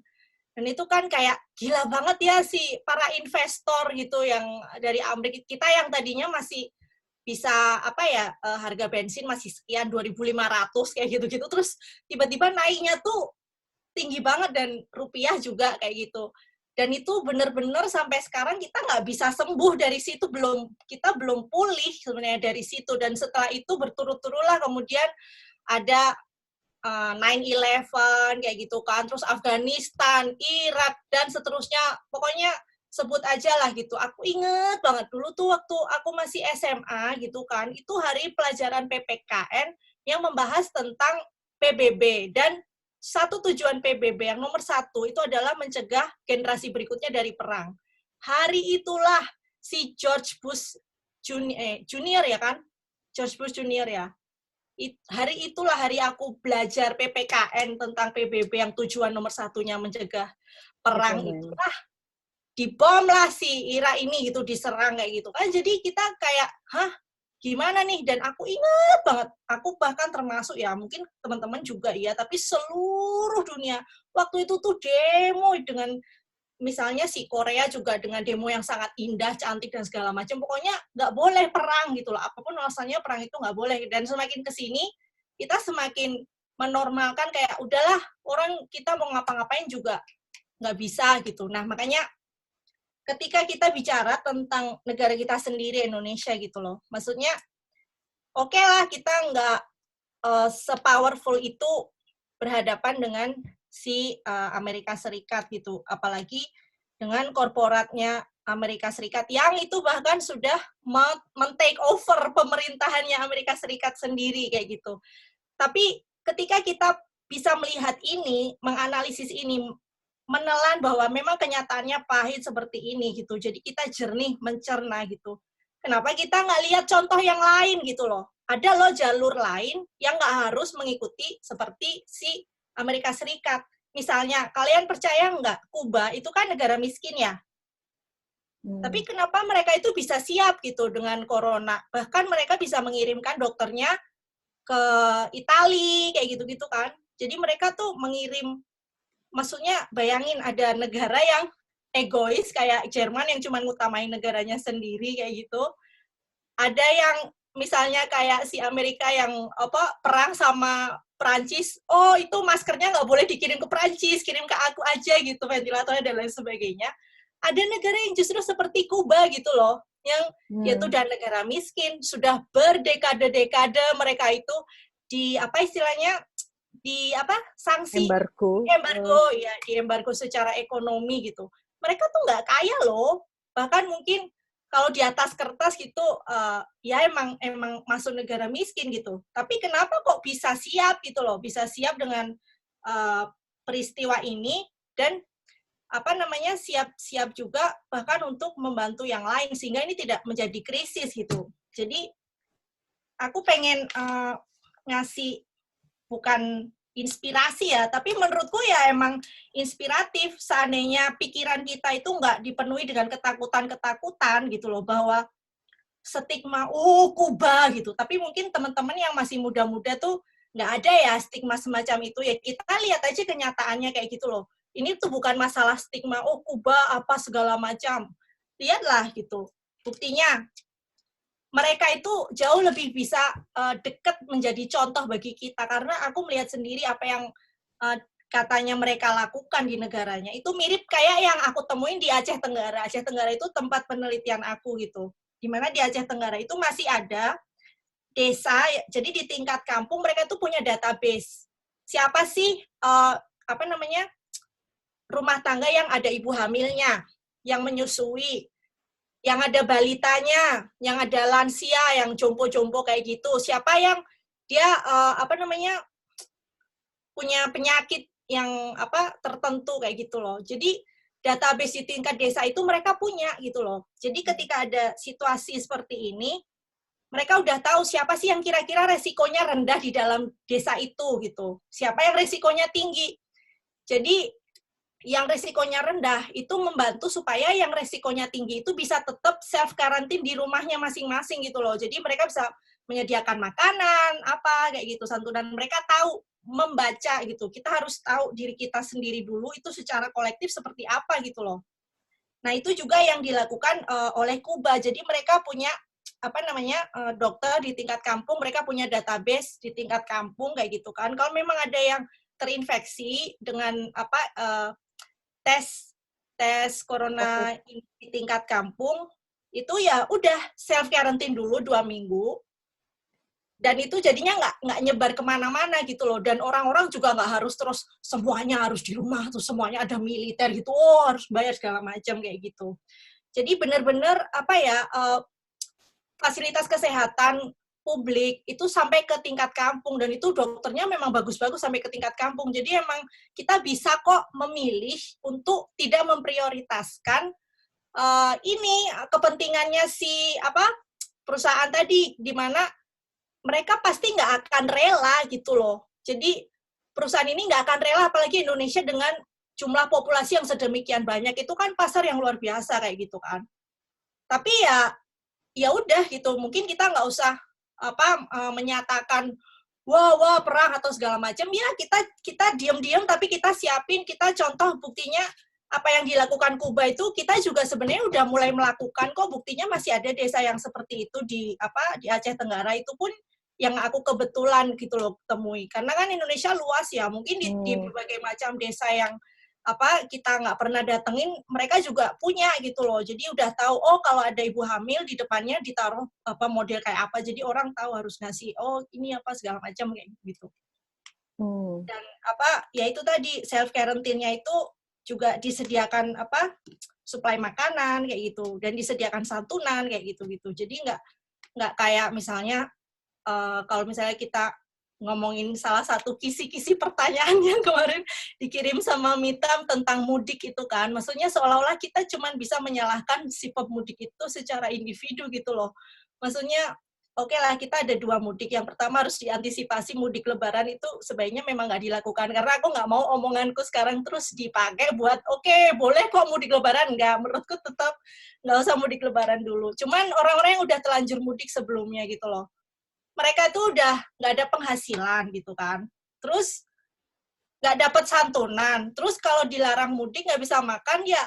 Dan itu kan kayak gila banget ya si para investor gitu yang dari Amerika, kita yang tadinya masih bisa harga bensin masih sekian 2.500 kayak gitu-gitu, terus tiba-tiba naiknya tuh tinggi banget, dan rupiah juga kayak gitu. Dan itu benar-benar sampai sekarang kita nggak bisa sembuh dari situ, kita belum pulih sebenarnya dari situ. Dan setelah itu berturut-turutlah kemudian ada 9/11 kayak gitu kan, terus Afghanistan, Irak, dan seterusnya. Pokoknya sebut aja lah gitu. Aku inget banget dulu tuh waktu aku masih SMA gitu kan, itu hari pelajaran PPKN yang membahas tentang PBB, dan satu tujuan PBB yang nomor 1 itu adalah mencegah generasi berikutnya dari perang. Hari itulah si George Bush Junior ya kan? George Bush Junior ya. Hari itulah hari aku belajar PPKN tentang PBB yang tujuan nomor 1-nya mencegah perang. Itulah dibom lah si Irak ini gitu, diserang kayak gitu kan. Jadi kita kayak, gimana nih? Dan aku ingat banget, aku bahkan termasuk ya, mungkin teman-teman juga ya, tapi seluruh dunia waktu itu tuh demo dengan, misalnya si Korea juga dengan demo yang sangat indah, cantik, dan segala macam. Pokoknya nggak boleh perang gitu loh. Apapun alasannya perang itu nggak boleh. Dan semakin kesini, kita semakin menormalkan kayak, udahlah, orang kita mau ngapa-ngapain juga nggak bisa gitu. Nah, makanya ketika kita bicara tentang negara kita sendiri, Indonesia gitu loh. Maksudnya, oke lah kita nggak se-powerful itu berhadapan dengan si Amerika Serikat gitu. Apalagi dengan korporatnya Amerika Serikat yang itu bahkan sudah men-take over pemerintahannya Amerika Serikat sendiri kayak gitu. Tapi ketika kita bisa melihat ini, menganalisis ini, menelan bahwa memang kenyataannya pahit seperti ini gitu. Jadi kita jernih mencerna gitu. Kenapa kita nggak lihat contoh yang lain gitu loh? Ada loh jalur lain yang nggak harus mengikuti seperti si Amerika Serikat. Misalnya, kalian percaya nggak, Kuba itu kan negara miskin ya? Tapi kenapa mereka itu bisa siap gitu dengan corona? Bahkan mereka bisa mengirimkan dokternya ke Italia, kayak gitu-gitu kan. Jadi mereka tuh mengirim, maksudnya bayangin ada negara yang egois kayak Jerman yang cuma ngutamain negaranya sendiri kayak gitu. Ada yang misalnya kayak si Amerika yang perang sama Perancis, oh itu maskernya nggak boleh dikirim ke Perancis, kirim ke aku aja gitu, ventilatornya dan lain sebagainya. Ada negara yang justru seperti Kuba gitu loh, yang yaitu dan negara miskin, sudah berdekade-dekade mereka itu di sanksi embargo ya, di embargo secara ekonomi gitu. Mereka tuh nggak kaya loh, bahkan mungkin kalau di atas kertas gitu ya emang masuk negara miskin gitu. Tapi kenapa kok bisa siap gitu loh, bisa siap dengan peristiwa ini, dan siap juga bahkan untuk membantu yang lain sehingga ini tidak menjadi krisis gitu. Jadi aku pengen ngasih bukan inspirasi ya, tapi menurutku ya emang inspiratif seandainya pikiran kita itu nggak dipenuhi dengan ketakutan-ketakutan gitu loh, bahwa stigma, Kuba gitu. Tapi mungkin teman-teman yang masih muda-muda tuh nggak ada ya stigma semacam itu ya. Kita lihat aja kenyataannya kayak gitu loh. Ini tuh bukan masalah stigma, Kuba apa segala macam. Lihatlah gitu. Buktinya mereka itu jauh lebih bisa dekat menjadi contoh bagi kita, karena aku melihat sendiri apa yang katanya mereka lakukan di negaranya itu mirip kayak yang aku temuin di Aceh Tenggara. Aceh Tenggara itu tempat penelitian aku gitu, dimana di Aceh Tenggara itu masih ada desa, jadi di tingkat kampung mereka itu punya database siapa sih rumah tangga yang ada ibu hamilnya, yang menyusui, yang ada balitanya, yang ada lansia, yang jompo-jompo kayak gitu. Siapa yang dia punya penyakit yang tertentu kayak gitu loh. Jadi database di tingkat desa itu mereka punya gitu loh. Jadi ketika ada situasi seperti ini, mereka udah tahu siapa sih yang kira-kira resikonya rendah di dalam desa itu gitu. Siapa yang resikonya tinggi. Jadi yang resikonya rendah itu membantu supaya yang resikonya tinggi itu bisa tetap self karantin di rumahnya masing-masing gitu loh. Jadi mereka bisa menyediakan makanan kayak gitu, santunan. Mereka tahu membaca gitu. Kita harus tahu diri kita sendiri dulu itu secara kolektif seperti apa gitu loh. Nah, itu juga yang dilakukan oleh Kuba. Jadi mereka punya dokter di tingkat kampung, mereka punya database di tingkat kampung kayak gitu kan. Kalau memang ada yang terinfeksi dengan tes tes corona di tingkat kampung, itu ya udah self quarantine dulu 2 minggu. Dan itu jadinya nggak nyebar kemana-mana gitu loh. Dan orang-orang juga nggak harus terus semuanya harus di rumah, terus semuanya ada militer gitu, harus bayar segala macam kayak gitu. Jadi benar-benar fasilitas kesehatan publik itu sampai ke tingkat kampung, dan itu dokternya memang bagus-bagus sampai ke tingkat kampung. Jadi emang kita bisa kok memilih untuk tidak memprioritaskan kepentingannya si perusahaan tadi, di mana mereka pasti nggak akan rela gitu loh. Jadi perusahaan ini nggak akan rela, apalagi Indonesia dengan jumlah populasi yang sedemikian banyak, itu kan pasar yang luar biasa kayak gitu kan. Tapi ya udah gitu, mungkin kita nggak usah menyatakan wah perang atau segala macam. Ya kita diam-diam, tapi kita siapin, kita contoh buktinya apa yang dilakukan Kuba itu kita juga sebenarnya udah mulai melakukan kok. Buktinya masih ada desa yang seperti itu di Aceh Tenggara, itu pun yang aku kebetulan gitu loh temui. Karena kan Indonesia luas ya, mungkin di berbagai macam desa yang kita nggak pernah datengin, mereka juga punya gitu loh. Jadi udah tahu, oh kalau ada ibu hamil di depannya ditaruh model kayak apa, jadi orang tahu harus ngasih, oh ini segala macam kayak gitu. Dan ya itu tadi self quarantine-nya itu juga disediakan suplai makanan kayak gitu, dan disediakan santunan kayak gitu. Jadi nggak kayak misalnya kalau misalnya kita ngomongin salah satu kisi-kisi pertanyaan yang kemarin dikirim sama Mitam tentang mudik itu kan, maksudnya seolah-olah kita cuma bisa menyalahkan si pemudik itu secara individu gitu loh. Maksudnya oke lah, kita ada 2 mudik. Yang pertama harus diantisipasi, mudik lebaran itu sebaiknya memang nggak dilakukan, karena aku nggak mau omonganku sekarang terus dipakai buat oke, boleh kok mudik lebaran. Nggak, menurutku tetap nggak usah mudik lebaran dulu. Cuman orang-orang yang udah telanjur mudik sebelumnya gitu loh, mereka itu udah nggak ada penghasilan gitu kan, terus nggak dapat santunan, terus kalau dilarang mudik nggak bisa makan, ya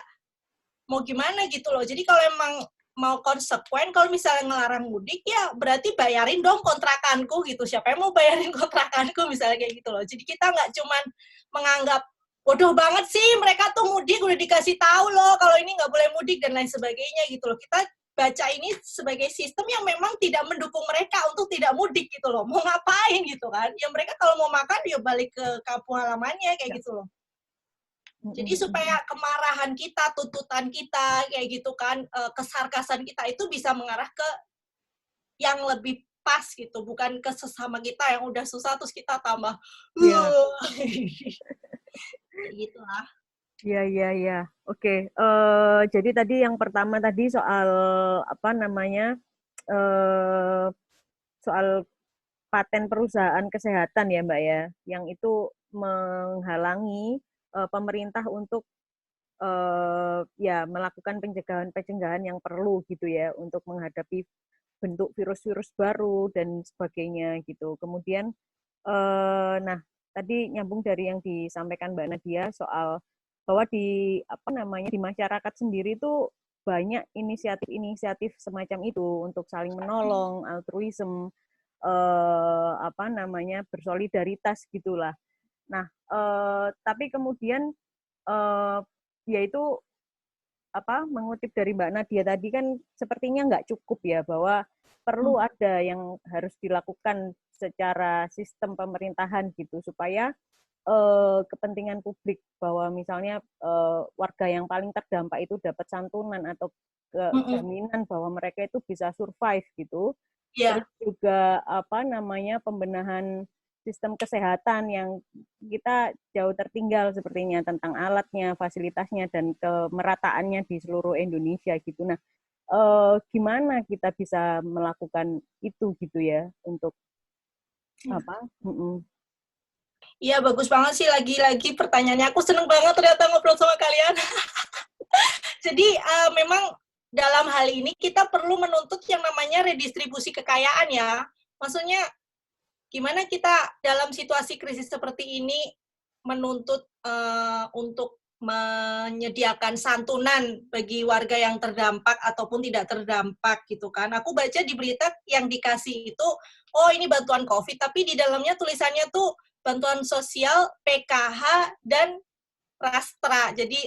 mau gimana gitu loh. Jadi kalau emang mau konsekuen, kalau misalnya ngelarang mudik, ya berarti bayarin dong kontrakanku gitu. Siapa yang mau bayarin kontrakanku misalnya kayak gitu loh. Jadi kita nggak cuman menganggap bodoh banget sih mereka tuh mudik, udah dikasih tahu loh kalau ini nggak boleh mudik dan lain sebagainya gitu loh. Kita baca ini sebagai sistem yang memang tidak mendukung mereka untuk tidak mudik gitu loh. Mau ngapain gitu kan? Ya mereka kalau mau makan ya balik ke kampung halamannya kayak gitu loh. Jadi supaya kemarahan kita, tuntutan kita kayak gitu kan, kesarkasan kita itu bisa mengarah ke yang lebih pas gitu, bukan ke sesama kita yang udah susah terus kita tambah gitulah. Iya. Oke. Jadi tadi yang pertama tadi soal soal paten perusahaan kesehatan ya Mbak ya, yang itu menghalangi pemerintah untuk melakukan pencegahan yang perlu gitu ya untuk menghadapi bentuk virus-virus baru dan sebagainya gitu. Kemudian tadi nyambung dari yang disampaikan Mbak Nadia soal bahwa di masyarakat sendiri itu banyak inisiatif-inisiatif semacam itu untuk saling menolong, altruism, bersolidaritas gitulah. Nah, tapi kemudian yaitu mengutip dari Mbak Nadia tadi kan sepertinya nggak cukup ya, bahwa perlu ada yang harus dilakukan secara sistem pemerintahan gitu supaya kepentingan publik, bahwa misalnya warga yang paling terdampak itu dapat santunan atau jaminan bahwa mereka itu bisa survive gitu. Terus juga pembenahan sistem kesehatan yang kita jauh tertinggal sepertinya tentang alatnya, fasilitasnya, dan kemerataannya di seluruh Indonesia gitu. Nah, gimana kita bisa melakukan itu gitu ya untuk Iya, bagus banget sih, lagi-lagi pertanyaannya. Aku seneng banget ternyata ngobrol sama kalian. Jadi memang dalam hal ini kita perlu menuntut yang namanya redistribusi kekayaan ya. Maksudnya gimana kita dalam situasi krisis seperti ini menuntut untuk menyediakan santunan bagi warga yang terdampak ataupun tidak terdampak gitu kan. Aku baca di berita yang dikasih itu, oh ini bantuan COVID, tapi di dalamnya tulisannya tuh bantuan sosial, PKH, dan Rastra. Jadi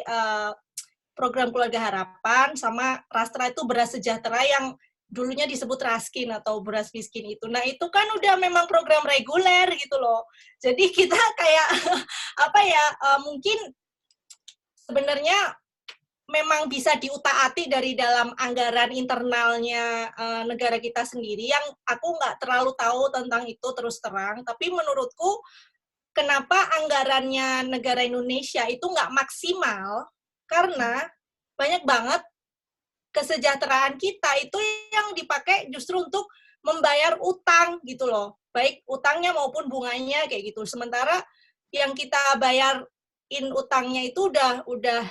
program Keluarga Harapan, sama Rastra itu beras sejahtera yang dulunya disebut Raskin atau beras miskin itu. Nah, itu kan udah memang program reguler gitu loh. Jadi kita kayak mungkin sebenarnya memang bisa diutak-atik dari dalam anggaran internalnya negara kita sendiri, yang aku nggak terlalu tahu tentang itu terus terang, tapi menurutku kenapa anggarannya negara Indonesia itu nggak maksimal, karena banyak banget kesejahteraan kita itu yang dipakai justru untuk membayar utang gitu loh, baik utangnya maupun bunganya kayak gitu. Sementara yang kita bayarin utangnya itu udah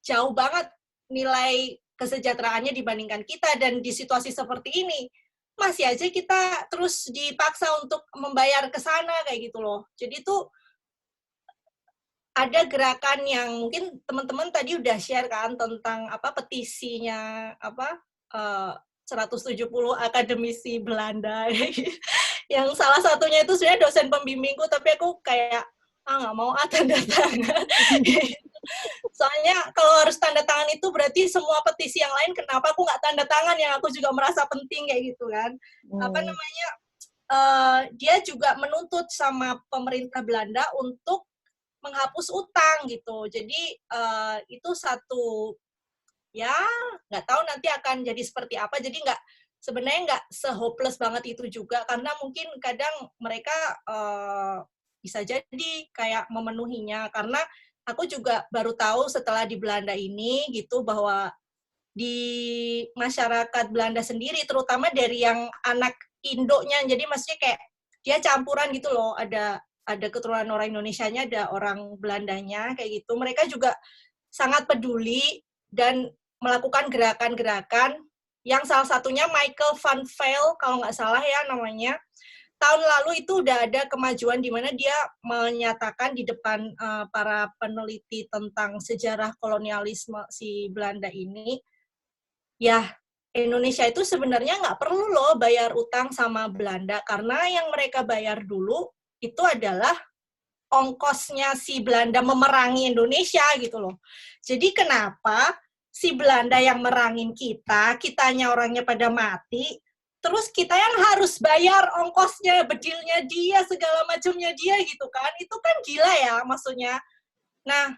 jauh banget nilai kesejahteraannya dibandingkan kita, dan di situasi seperti ini masih aja kita terus dipaksa untuk membayar ke sana kayak gitu loh. Jadi tuh ada gerakan yang mungkin teman-teman tadi udah share kan tentang petisinya 170 akademisi Belanda yang salah satunya itu sebenarnya dosen pembimbingku, tapi aku kayak nggak mau tanda tangan. Soalnya kalau harus tanda tangan itu berarti semua petisi yang lain, kenapa aku nggak tanda tangan yang aku juga merasa penting kayak gitu kan. Dia juga menuntut sama pemerintah Belanda untuk menghapus utang gitu. Jadi itu satu, ya nggak tahu nanti akan jadi seperti apa. Jadi sebenarnya nggak se-hopeless banget itu juga, karena mungkin kadang mereka bisa jadi kayak memenuhinya. Karena aku juga baru tahu setelah di Belanda ini gitu, bahwa di masyarakat Belanda sendiri, terutama dari yang anak Indonya, jadi maksudnya kayak dia campuran gitu loh, ada keturunan orang Indonesianya, ada orang Belandanya kayak gitu. Mereka juga sangat peduli dan melakukan gerakan-gerakan yang salah satunya Michael van Vel, kalau nggak salah ya namanya. Tahun lalu itu udah ada kemajuan di mana dia menyatakan di depan para peneliti tentang sejarah kolonialisme si Belanda ini, ya Indonesia itu sebenarnya nggak perlu loh bayar utang sama Belanda, karena yang mereka bayar dulu itu adalah ongkosnya si Belanda memerangi Indonesia gitu loh. Jadi kenapa si Belanda yang merangin kita, kitanya orangnya pada mati, terus kita yang harus bayar ongkosnya, bedilnya dia, segala macamnya dia gitu kan. Itu kan gila ya maksudnya. Nah,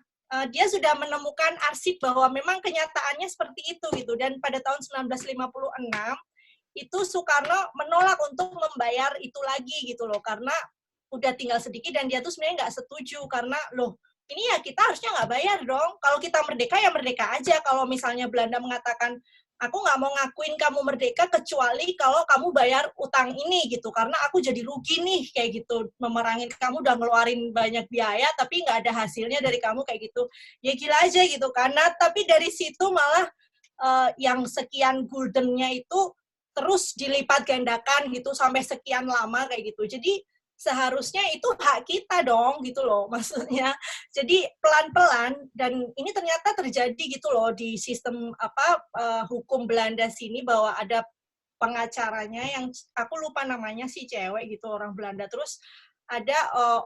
dia sudah menemukan arsip bahwa memang kenyataannya seperti itu gitu. Dan pada tahun 1956, itu Soekarno menolak untuk membayar itu lagi gitu loh. Karena udah tinggal sedikit, dan dia tuh sebenarnya nggak setuju. Karena loh, ini ya kita harusnya nggak bayar dong. Kalau kita merdeka ya merdeka aja. Kalau misalnya Belanda mengatakan, aku nggak mau ngakuin kamu merdeka kecuali kalau kamu bayar utang ini gitu, karena aku jadi rugi nih kayak gitu, memerangin kamu udah ngeluarin banyak biaya tapi nggak ada hasilnya dari kamu kayak gitu, ya gila aja gitu. Karena tapi dari situ malah yang sekian guldennya itu terus dilipat gandakan gitu sampai sekian lama kayak gitu. Jadi seharusnya itu hak kita dong gitu loh maksudnya. Jadi pelan-pelan, dan ini ternyata terjadi gitu loh di sistem hukum Belanda sini, bahwa ada pengacaranya yang aku lupa namanya, si cewek gitu, orang Belanda. Terus ada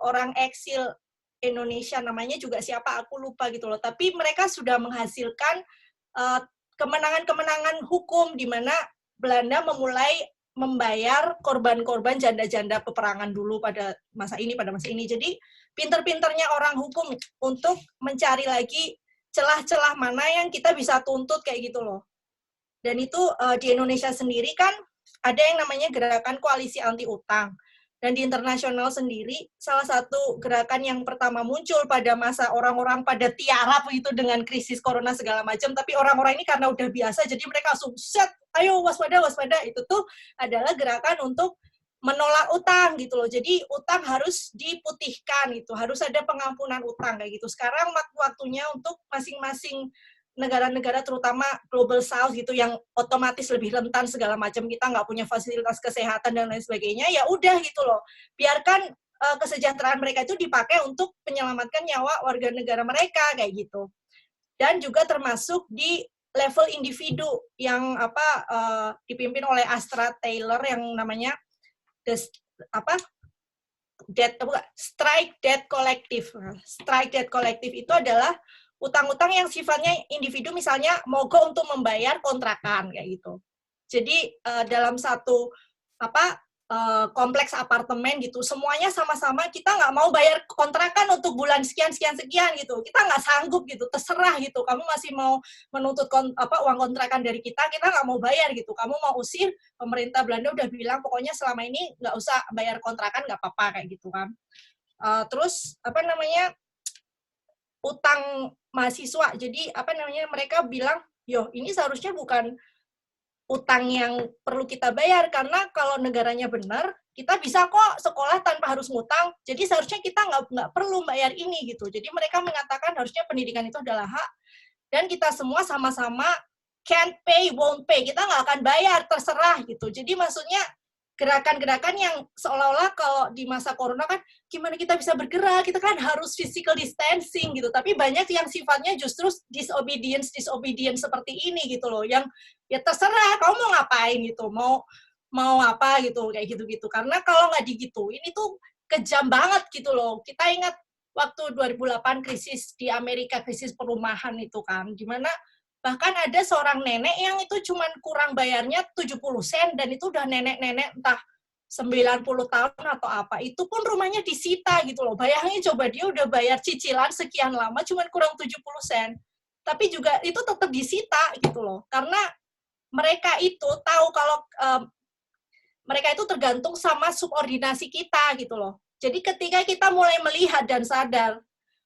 orang eksil Indonesia, namanya juga siapa aku lupa gitu loh. Tapi mereka sudah menghasilkan kemenangan-kemenangan hukum di mana Belanda memulai membayar korban-korban janda-janda peperangan dulu pada masa ini. Jadi pinter-pinternya orang hukum untuk mencari lagi celah-celah mana yang kita bisa tuntut kayak gitu loh. Dan itu di Indonesia sendiri kan ada yang namanya gerakan koalisi anti utang. Dan di internasional sendiri, salah satu gerakan yang pertama muncul pada masa orang-orang pada tiarap itu dengan krisis corona segala macam, tapi orang-orang ini karena udah biasa, jadi mereka langsung set, ayo waspada, itu tuh adalah gerakan untuk menolak utang gitu loh. Jadi utang harus diputihkan gitu, harus ada pengampunan utang kayak gitu. Sekarang waktunya untuk masing-masing negara-negara, terutama Global South gitu, yang otomatis lebih rentan segala macam, kita nggak punya fasilitas kesehatan dan lain sebagainya, ya udah gitu loh, biarkan kesejahteraan mereka itu dipakai untuk menyelamatkan nyawa warga negara mereka kayak gitu. Dan juga termasuk di level individu yang dipimpin oleh Astra Taylor yang namanya Strike Debt Collective. Strike Debt Collective itu adalah utang-utang yang sifatnya individu, misalnya mogok untuk membayar kontrakan kayak gitu. Jadi dalam satu kompleks apartemen gitu, semuanya sama-sama kita nggak mau bayar kontrakan untuk bulan sekian gitu, kita nggak sanggup gitu, terserah gitu, kamu masih mau menuntut uang kontrakan dari kita nggak mau bayar gitu, kamu mau usir, pemerintah Belanda udah bilang pokoknya selama ini nggak usah bayar kontrakan, nggak apa-apa kayak gitu kan. Terus utang mahasiswa, jadi mereka bilang, yo ini seharusnya bukan utang yang perlu kita bayar, karena kalau negaranya benar, kita bisa kok sekolah tanpa harus ngutang, jadi seharusnya kita nggak perlu bayar ini gitu. Jadi mereka mengatakan harusnya pendidikan itu adalah hak, dan kita semua sama-sama can't pay, won't pay, kita nggak akan bayar, terserah gitu. Jadi maksudnya gerakan-gerakan yang seolah-olah kalau di masa corona kan gimana kita bisa bergerak, kita kan harus physical distancing gitu, tapi banyak yang sifatnya justru disobedience seperti ini gitu loh, yang ya terserah kamu mau ngapain gitu, mau apa gitu, kayak gitu-gitu. Karena kalau nggak digituin itu kejam banget gitu loh. Kita ingat waktu 2008 krisis di Amerika, krisis perumahan itu kan, gimana bahkan ada seorang nenek yang itu cuman kurang bayarnya 70 sen, dan itu udah nenek-nenek entah 90 tahun atau apa, itu pun rumahnya disita gitu loh. Bayangin coba, dia udah bayar cicilan sekian lama cuman kurang 70 sen. Tapi juga itu tetap disita gitu loh. Karena mereka itu tahu kalau mereka itu tergantung sama subordinasi kita gitu loh. Jadi ketika kita mulai melihat dan sadar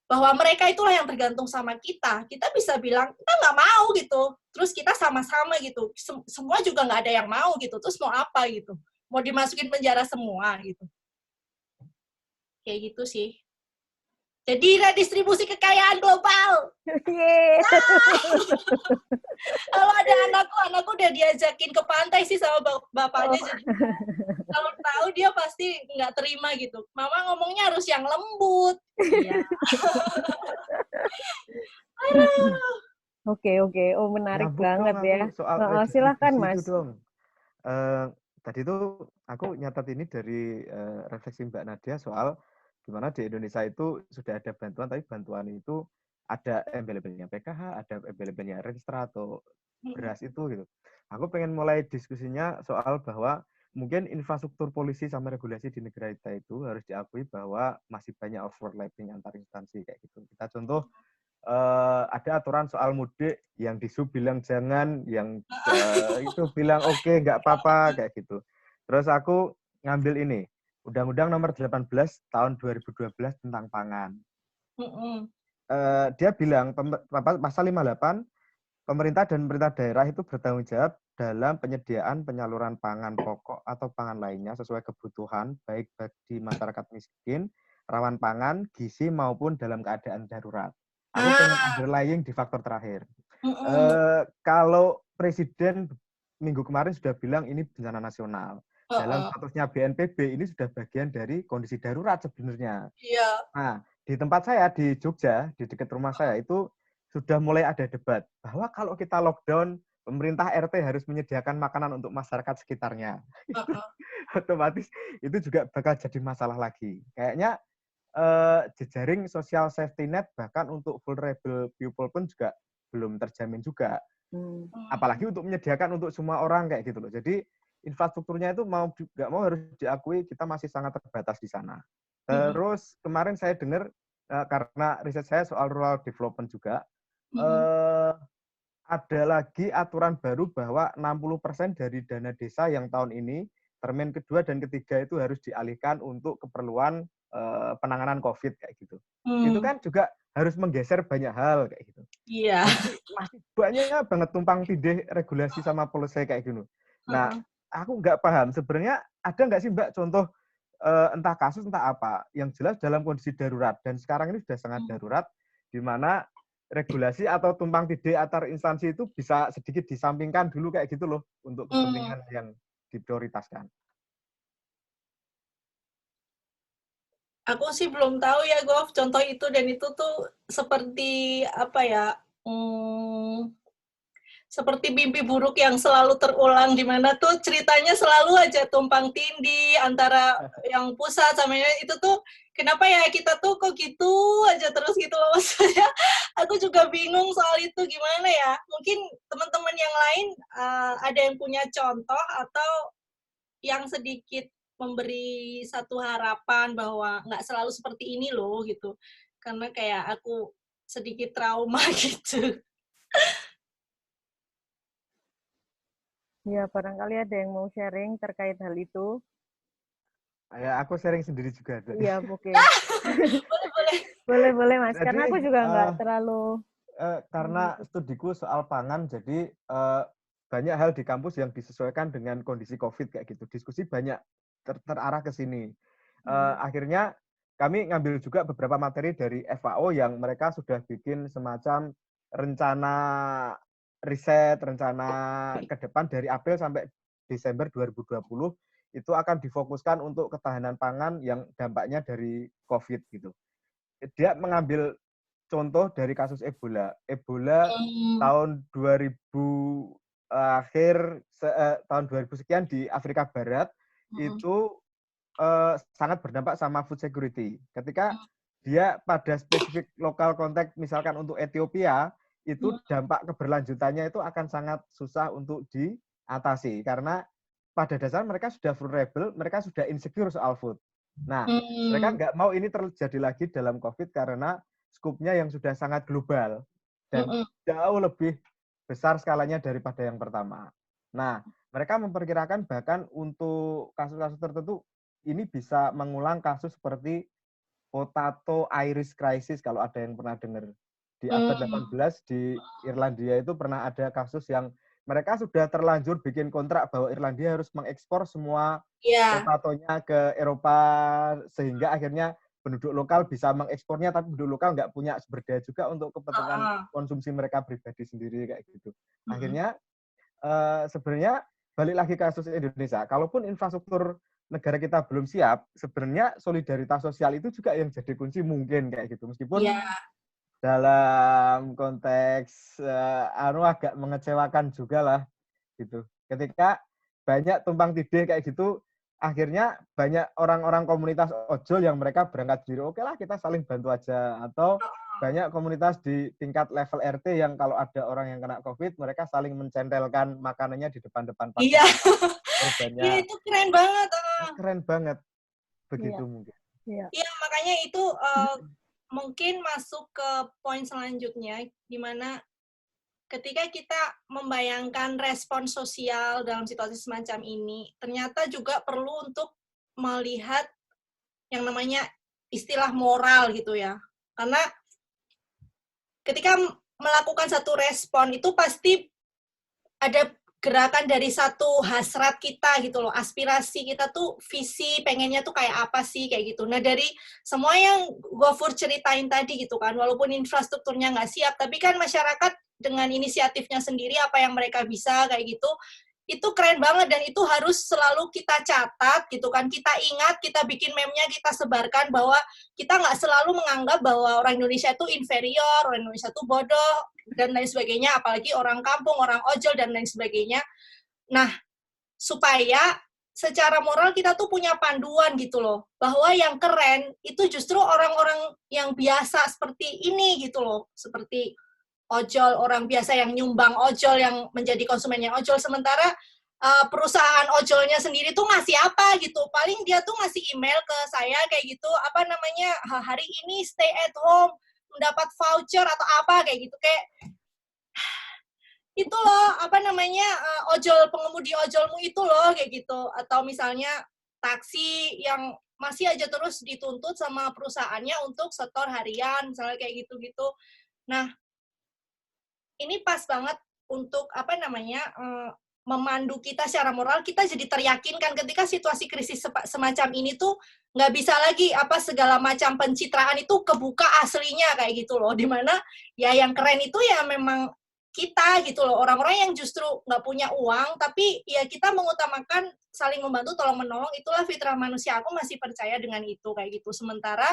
bahwa mereka itulah yang tergantung sama kita bisa bilang, kita nggak mau gitu. Terus kita sama-sama gitu. Semua juga nggak ada yang mau gitu. Terus mau apa gitu? Mau dimasukin penjara semua gitu. Kayak gitu sih. Jadi redistribusi kekayaan global. Kalau ada anakku udah diajakin ke pantai sih sama bapaknya. Jadi kalau tahu dia pasti nggak terima gitu. Mama ngomongnya harus yang lembut. Iya. Oke. Oh, menarik Nyambung banget dong ya. aku soal Silakan, redistribusi Mas. itu dong. Tadi itu aku nyatat ini dari refleksi Mbak Nadia soal gimana di Indonesia itu sudah ada bantuan, tapi bantuan itu ada embel-embelnya PKH, ada embel-embelnya Renstra atau beras itu gitu. Aku pengen mulai diskusinya soal bahwa mungkin infrastruktur polisi sama regulasi di negara kita itu harus diakui bahwa masih banyak overlapping antar instansi kayak gitu. Kita contoh ada aturan soal mudik yang di sub bilang jangan, yang itu bilang oke, nggak apa-apa kayak gitu. Terus aku ngambil ini Undang-Undang Nomor 18 tahun 2012 tentang pangan. Dia bilang pasal 58, pemerintah dan pemerintah daerah itu bertanggung jawab dalam penyediaan penyaluran pangan pokok atau pangan lainnya sesuai kebutuhan baik bagi masyarakat miskin, rawan pangan, gizi maupun dalam keadaan darurat. Aku pengen underlying di faktor terakhir. Kalau Presiden minggu kemarin sudah bilang ini bencana nasional. Dalam statusnya BNPB ini sudah bagian dari kondisi darurat sebenarnya. Iya. Nah, di tempat saya di Jogja, di dekat rumah saya itu sudah mulai ada debat bahwa kalau kita lockdown, pemerintah RT harus menyediakan makanan untuk masyarakat sekitarnya. Otomatis itu juga bakal jadi masalah lagi. Kayaknya jejaring social safety net bahkan untuk vulnerable people pun juga belum terjamin juga. Apalagi untuk menyediakan untuk semua orang kayak gitu loh. Jadi infrastrukturnya itu mau nggak mau harus diakui kita masih sangat terbatas di sana. Terus kemarin saya dengar karena riset saya soal rural development juga, ada lagi aturan baru bahwa 60% dari dana desa yang tahun ini termin kedua dan ketiga itu harus dialihkan untuk keperluan penanganan COVID kayak gitu. Itu kan juga harus menggeser banyak hal kayak gitu. Iya. Masih banyak banget tumpang tindih regulasi sama polisi kayak gitu. Nah, aku nggak paham sebenarnya ada nggak sih Mbak contoh entah kasus entah apa yang jelas dalam kondisi darurat dan sekarang ini sudah sangat darurat di mana regulasi atau tumpang tindih antar instansi itu bisa sedikit disampingkan dulu kayak gitu loh untuk kepentingan yang diprioritaskan. Aku sih belum tahu ya, Gof, contoh itu, dan itu tuh seperti apa ya, seperti mimpi buruk yang selalu terulang, di mana tuh ceritanya selalu aja tumpang tindih antara yang pusat sama yang itu tuh, kenapa ya kita tuh kok gitu aja terus gitu loh. Maksudnya aku juga bingung soal itu gimana ya. Mungkin teman-teman yang lain ada yang punya contoh atau yang sedikit memberi satu harapan bahwa nggak selalu seperti ini loh gitu. Karena kayak aku sedikit trauma gitu. Ya, barangkali ada yang mau sharing terkait hal itu. Ya, aku sharing sendiri juga. Iya, oke. Boleh. Boleh, Mas. Jadi, Karena aku juga nggak terlalu... karena studiku soal pangan, jadi banyak hal di kampus yang disesuaikan dengan kondisi COVID kayak gitu. Diskusi banyak terarah ke sini. Akhirnya kami ngambil juga beberapa materi dari FAO yang mereka sudah bikin semacam rencana riset, rencana ke depan dari April sampai Desember 2020 itu akan difokuskan untuk ketahanan pangan yang dampaknya dari COVID gitu. Dia mengambil contoh dari kasus Ebola. Ebola tahun 2000 tahun 2000 sekian di Afrika Barat itu sangat berdampak sama food security. Ketika dia pada spesifik lokal konteks misalkan untuk Ethiopia itu dampak keberlanjutannya itu akan sangat susah untuk diatasi karena pada dasarnya mereka sudah vulnerable, mereka sudah insecure soal food. Nah, mereka nggak mau ini terjadi lagi dalam COVID karena skupnya yang sudah sangat global dan jauh lebih besar skalanya daripada yang pertama. Nah, mereka memperkirakan bahkan untuk kasus-kasus tertentu ini bisa mengulang kasus seperti potato iris crisis kalau ada yang pernah dengar. Di abad 18 di Irlandia itu pernah ada kasus yang mereka sudah terlanjur bikin kontrak bahwa Irlandia harus mengekspor semua potatonya ke Eropa sehingga akhirnya penduduk lokal bisa mengekspornya tapi penduduk lokal nggak punya sumber daya juga untuk kepentingan konsumsi mereka pribadi sendiri kayak gitu. Akhirnya sebenarnya balik lagi ke kasus Indonesia, kalaupun infrastruktur negara kita belum siap, sebenarnya solidaritas sosial itu juga yang jadi kunci mungkin kayak gitu. Meskipun dalam konteks agak mengecewakan juga lah gitu. Ketika banyak tumpang tindih kayak gitu, akhirnya banyak orang-orang komunitas ojol yang mereka berangkat sendiri. Oke lah kita saling bantu aja. Atau banyak komunitas di tingkat level RT yang kalau ada orang yang kena COVID, mereka saling mencentelkan makanannya di depan-depan pasar. Iya, itu keren banget. Keren banget. Begitu mungkin. Iya, makanya itu mungkin masuk ke poin selanjutnya, di mana ketika kita membayangkan respon sosial dalam situasi semacam ini, ternyata juga perlu untuk melihat yang namanya istilah moral gitu ya. Karena ketika melakukan satu respon, itu pasti ada gerakan dari satu hasrat kita gitu loh, aspirasi kita tuh, visi pengennya tuh kayak apa sih kayak gitu. Nah dari semua yang Gofur ceritain tadi gitu kan, walaupun infrastrukturnya nggak siap, tapi kan masyarakat dengan inisiatifnya sendiri apa yang mereka bisa kayak gitu, itu keren banget dan itu harus selalu kita catat gitu kan, kita ingat, kita bikin meme-nya, kita sebarkan bahwa kita nggak selalu menganggap bahwa orang Indonesia itu inferior, orang Indonesia itu bodoh, dan lain sebagainya, apalagi orang kampung, orang ojol, dan lain sebagainya. Nah, supaya secara moral kita tuh punya panduan gitu loh, bahwa yang keren itu justru orang-orang yang biasa seperti ini gitu loh, seperti ojol, orang biasa yang nyumbang ojol, yang menjadi konsumen yang ojol, sementara perusahaan ojolnya sendiri tuh ngasih apa gitu, paling dia tuh ngasih email ke saya kayak gitu, apa namanya, hari ini stay at home, mendapat voucher atau apa kayak gitu, kayak itu loh, apa namanya, pengemudi ojolmu itu loh kayak gitu, atau misalnya taksi yang masih aja terus dituntut sama perusahaannya untuk setor harian, misalnya kayak gitu-gitu. Nah, ini pas banget untuk apa namanya, memandu kita secara moral, kita jadi teryakinkan ketika situasi krisis semacam ini tuh nggak bisa lagi apa segala macam pencitraan itu kebuka aslinya kayak gitu loh, dimana ya yang keren itu ya memang kita gitu loh, orang-orang yang justru nggak punya uang tapi ya kita mengutamakan saling membantu, tolong menolong, itulah fitrah manusia. Aku masih percaya dengan itu kayak gitu. Sementara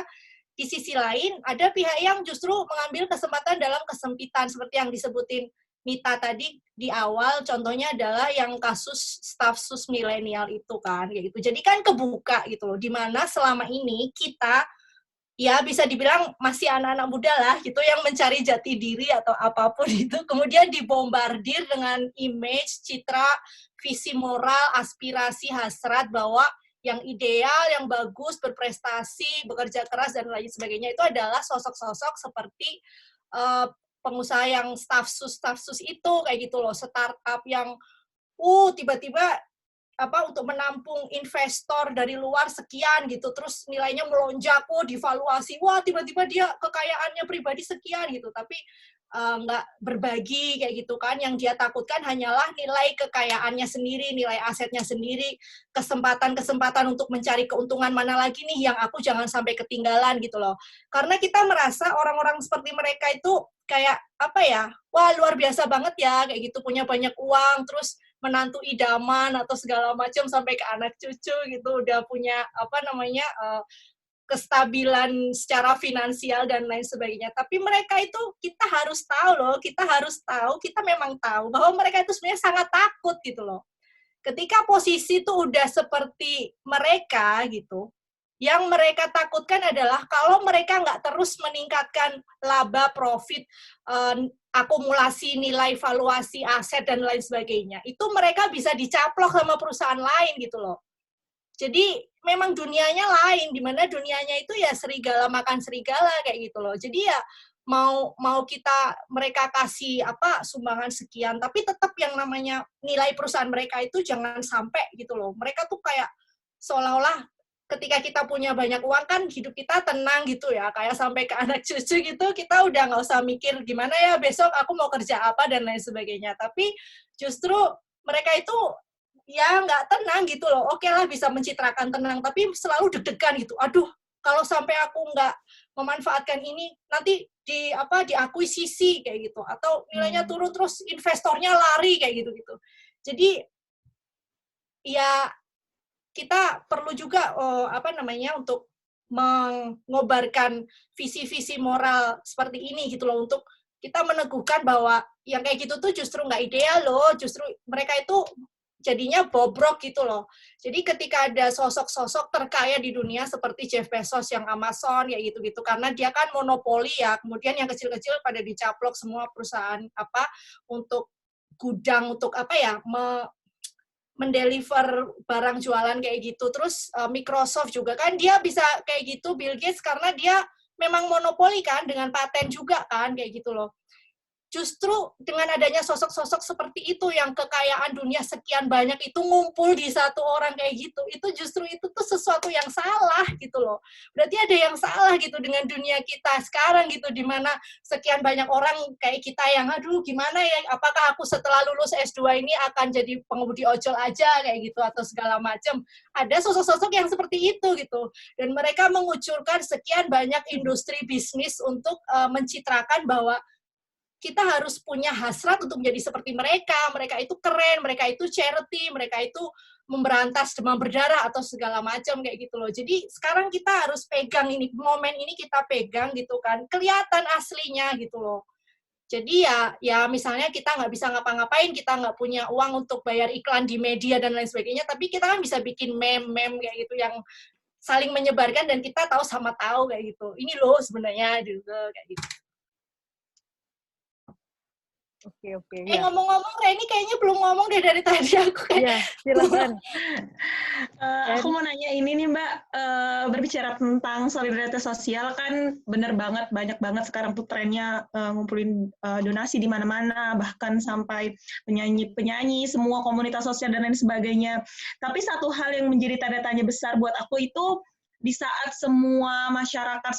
di sisi lain ada pihak yang justru mengambil kesempatan dalam kesempitan seperti yang disebutin Mita tadi di awal, contohnya adalah yang kasus staf sus milenial itu kan, kayak gitu. Jadi kan kebuka gitu loh, di mana selama ini kita ya bisa dibilang masih anak-anak muda lah gitu yang mencari jati diri atau apapun itu, kemudian dibombardir dengan image, citra, visi moral, aspirasi, hasrat bahwa yang ideal, yang bagus, berprestasi, bekerja keras dan lain sebagainya itu adalah sosok-sosok seperti pengusaha yang staf sus itu kayak gitu loh, startup yang tiba-tiba untuk menampung investor dari luar sekian gitu, terus nilainya melonjak, divaluasi, tiba-tiba dia kekayaannya pribadi sekian gitu, tapi nggak berbagi kayak gitu kan. Yang dia takutkan hanyalah nilai kekayaannya sendiri, nilai asetnya sendiri, kesempatan untuk mencari keuntungan mana lagi nih yang aku jangan sampai ketinggalan gitu loh. Karena kita merasa orang-orang seperti mereka itu kayak luar biasa banget ya kayak gitu, punya banyak uang, terus menantu idaman atau segala macam sampai ke anak cucu gitu, udah punya kestabilan secara finansial dan lain sebagainya. Tapi mereka itu kita harus tahu, kita memang tahu bahwa mereka itu sebenarnya sangat takut gitu loh. Ketika posisi itu udah seperti mereka gitu, yang mereka takutkan adalah kalau mereka nggak terus meningkatkan laba, profit, akumulasi nilai, valuasi aset dan lain sebagainya, itu mereka bisa dicaplok sama perusahaan lain gitu loh. Jadi memang dunianya lain, di mana dunianya itu ya serigala makan serigala kayak gitu loh. Jadi ya mau mereka kasih sumbangan sekian, tapi tetap yang namanya nilai perusahaan mereka itu jangan sampai gitu loh. Mereka tuh kayak seolah-olah ketika kita punya banyak uang kan hidup kita tenang gitu ya, kayak sampai ke anak cucu gitu, kita udah nggak usah mikir gimana ya besok aku mau kerja apa dan lain sebagainya. Tapi justru mereka itu ya nggak tenang gitu loh. Oke lah bisa mencitrakan tenang, tapi selalu deg-degan gitu. Aduh, kalau sampai aku nggak memanfaatkan ini, nanti diakuisisi kayak gitu, atau nilainya turun terus investornya lari kayak gitu. Jadi ya kita perlu juga untuk mengobarkan visi-visi moral seperti ini gitu loh, untuk kita meneguhkan bahwa yang kayak gitu tuh justru nggak ideal loh, justru mereka itu jadinya bobrok gitu loh. Jadi ketika ada sosok-sosok terkaya di dunia seperti Jeff Bezos yang Amazon ya gitu-gitu, karena dia kan monopoli ya, kemudian yang kecil-kecil pada dicaplok semua perusahaan untuk gudang, untuk mendeliver barang jualan kayak gitu. Terus Microsoft juga kan dia bisa kayak gitu, Bill Gates, karena dia memang monopoli kan, dengan paten juga kan kayak gitu loh. Justru dengan adanya sosok-sosok seperti itu yang kekayaan dunia sekian banyak itu ngumpul di satu orang kayak gitu, itu justru itu tuh sesuatu yang salah gitu loh. Berarti ada yang salah gitu dengan dunia kita sekarang gitu, di mana sekian banyak orang kayak kita yang aduh gimana ya, apakah aku setelah lulus S2 ini akan jadi pengemudi ojol aja kayak gitu atau segala macam. Ada sosok-sosok yang seperti itu gitu, dan mereka mengucurkan sekian banyak industri bisnis untuk mencitrakan bahwa kita harus punya hasrat untuk menjadi seperti mereka. Mereka itu keren, mereka itu charity, mereka itu memberantas demam berdarah atau segala macam kayak gitu loh. Jadi sekarang kita harus pegang ini, momen ini kita pegang gitu kan, kelihatan aslinya gitu loh. Jadi ya misalnya kita nggak bisa ngapa-ngapain, kita nggak punya uang untuk bayar iklan di media dan lain sebagainya, tapi kita kan bisa bikin meme kayak gitu yang saling menyebarkan dan kita tahu sama tahu kayak gitu. Ini loh sebenarnya juga kayak gitu. Oke. Ngomong-ngomong, Reni kayaknya belum ngomong deh dari tadi, aku kayak. Iya, silakan. Aku mau nanya ini nih Mbak, berbicara tentang solidaritas sosial kan bener banget, banyak banget sekarang tuh trennya ngumpulin donasi di mana-mana, bahkan sampai penyanyi-penyanyi, semua komunitas sosial dan lain sebagainya. Tapi satu hal yang menjadi tanda tanya besar buat aku itu di saat semua masyarakat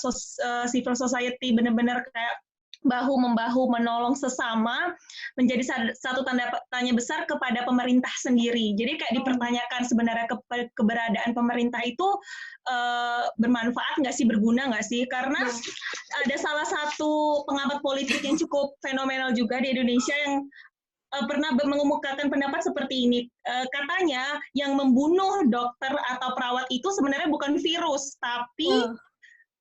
civil society benar-benar kayak bahu-membahu menolong sesama, menjadi satu tanda tanya besar kepada pemerintah sendiri. Jadi kayak dipertanyakan sebenarnya keberadaan pemerintah itu bermanfaat nggak sih, berguna nggak sih? Karena ada salah satu pengamat politik yang cukup fenomenal juga di Indonesia yang pernah mengemukakan pendapat seperti ini. Katanya yang membunuh dokter atau perawat itu sebenarnya bukan virus, tapi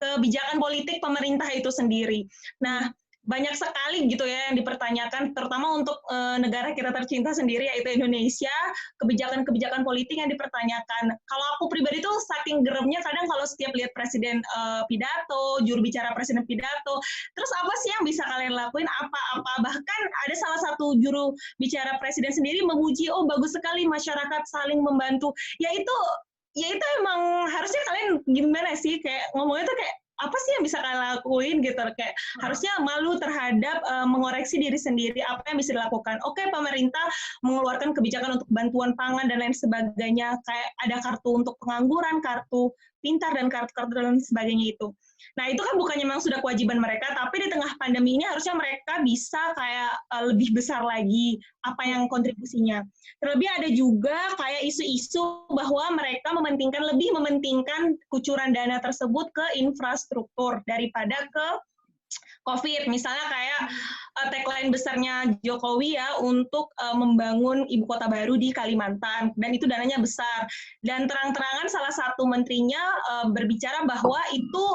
kebijakan politik pemerintah itu sendiri. Nah, banyak sekali gitu ya yang dipertanyakan, terutama untuk negara kita tercinta sendiri yaitu Indonesia, kebijakan-kebijakan politik yang dipertanyakan. Kalau aku pribadi tuh saking geremnya kadang kalau setiap lihat presiden pidato, juru bicara presiden pidato, terus apa sih yang bisa kalian lakuin? Apa? Bahkan ada salah satu juru bicara presiden sendiri memuji, oh bagus sekali masyarakat saling membantu. Ya itu emang harusnya kalian gimana sih kayak ngomongnya tuh kayak apa sih yang bisa kalian lakuin gitu, kayak harusnya malu terhadap mengoreksi diri sendiri apa yang bisa dilakukan. Oke, pemerintah mengeluarkan kebijakan untuk bantuan pangan dan lain sebagainya, kayak ada kartu untuk pengangguran, kartu pintar dan kartu-kartu dan sebagainya itu. Nah, itu kan bukannya memang sudah kewajiban mereka, tapi di tengah pandemi ini harusnya mereka bisa kayak lebih besar lagi apa yang kontribusinya. Terlebih ada juga kayak isu-isu bahwa mereka lebih mementingkan kucuran dana tersebut ke infrastruktur daripada ke COVID. Misalnya kayak tagline besarnya Jokowi ya untuk membangun ibu kota baru di Kalimantan, dan itu dananya besar. Dan terang-terangan salah satu menterinya berbicara bahwa itu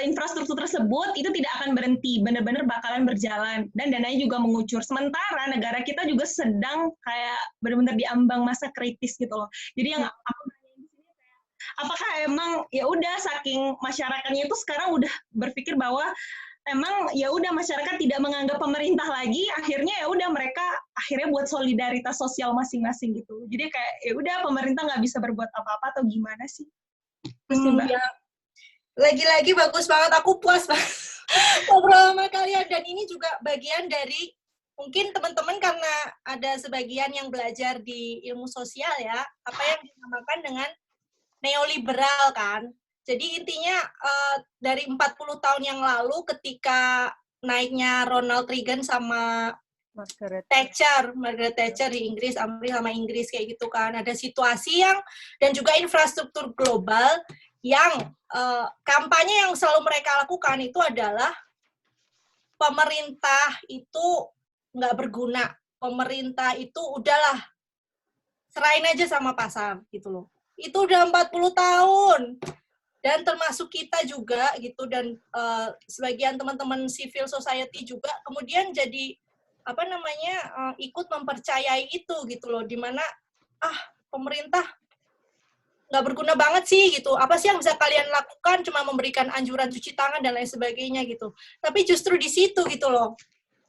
infrastruktur tersebut itu tidak akan berhenti, benar-benar bakalan berjalan dan dananya juga mengucur. Sementara negara kita juga sedang kayak benar-benar diambang masa kritis gitu loh. Jadi yang aku nanya di sini kayak apakah emang ya udah saking masyarakatnya itu sekarang udah berpikir bahwa emang ya udah masyarakat tidak menganggap pemerintah lagi, akhirnya ya udah mereka akhirnya buat solidaritas sosial masing-masing gitu. Jadi kayak ya udah pemerintah nggak bisa berbuat apa-apa atau gimana sih? Ya. Lagi-lagi bagus banget, aku puas banget ngobrol sama kalian, dan ini juga bagian dari mungkin teman-teman karena ada sebagian yang belajar di ilmu sosial ya, apa yang dinamakan dengan neoliberal kan. Jadi intinya dari 40 tahun yang lalu ketika naiknya Ronald Reagan sama Margaret Thatcher di Inggris, sama Inggris kayak gitu kan, ada situasi yang dan juga infrastruktur global yang kampanye yang selalu mereka lakukan itu adalah pemerintah itu nggak berguna, pemerintah itu udahlah serahin aja sama pasar gitu loh. Itu udah 40 tahun dan termasuk kita juga gitu, dan sebagian teman-teman civil society juga kemudian jadi ikut mempercayai itu gitu loh, dimana pemerintah nggak berguna banget sih gitu, apa sih yang bisa kalian lakukan, cuma memberikan anjuran cuci tangan dan lain sebagainya gitu. Tapi justru di situ gitu loh,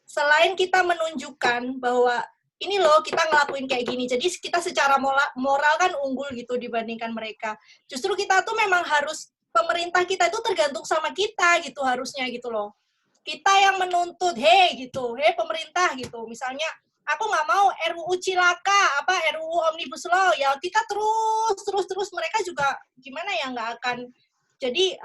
selain kita menunjukkan bahwa ini loh kita ngelakuin kayak gini, jadi kita secara moral kan unggul gitu dibandingkan mereka, justru kita tuh memang harus, pemerintah kita itu tergantung sama kita gitu harusnya gitu loh. Kita yang menuntut, hey pemerintah gitu, misalnya aku nggak mau RUU Cilaka, RUU Omnibus Law, ya kita terus, mereka juga gimana ya nggak akan. Jadi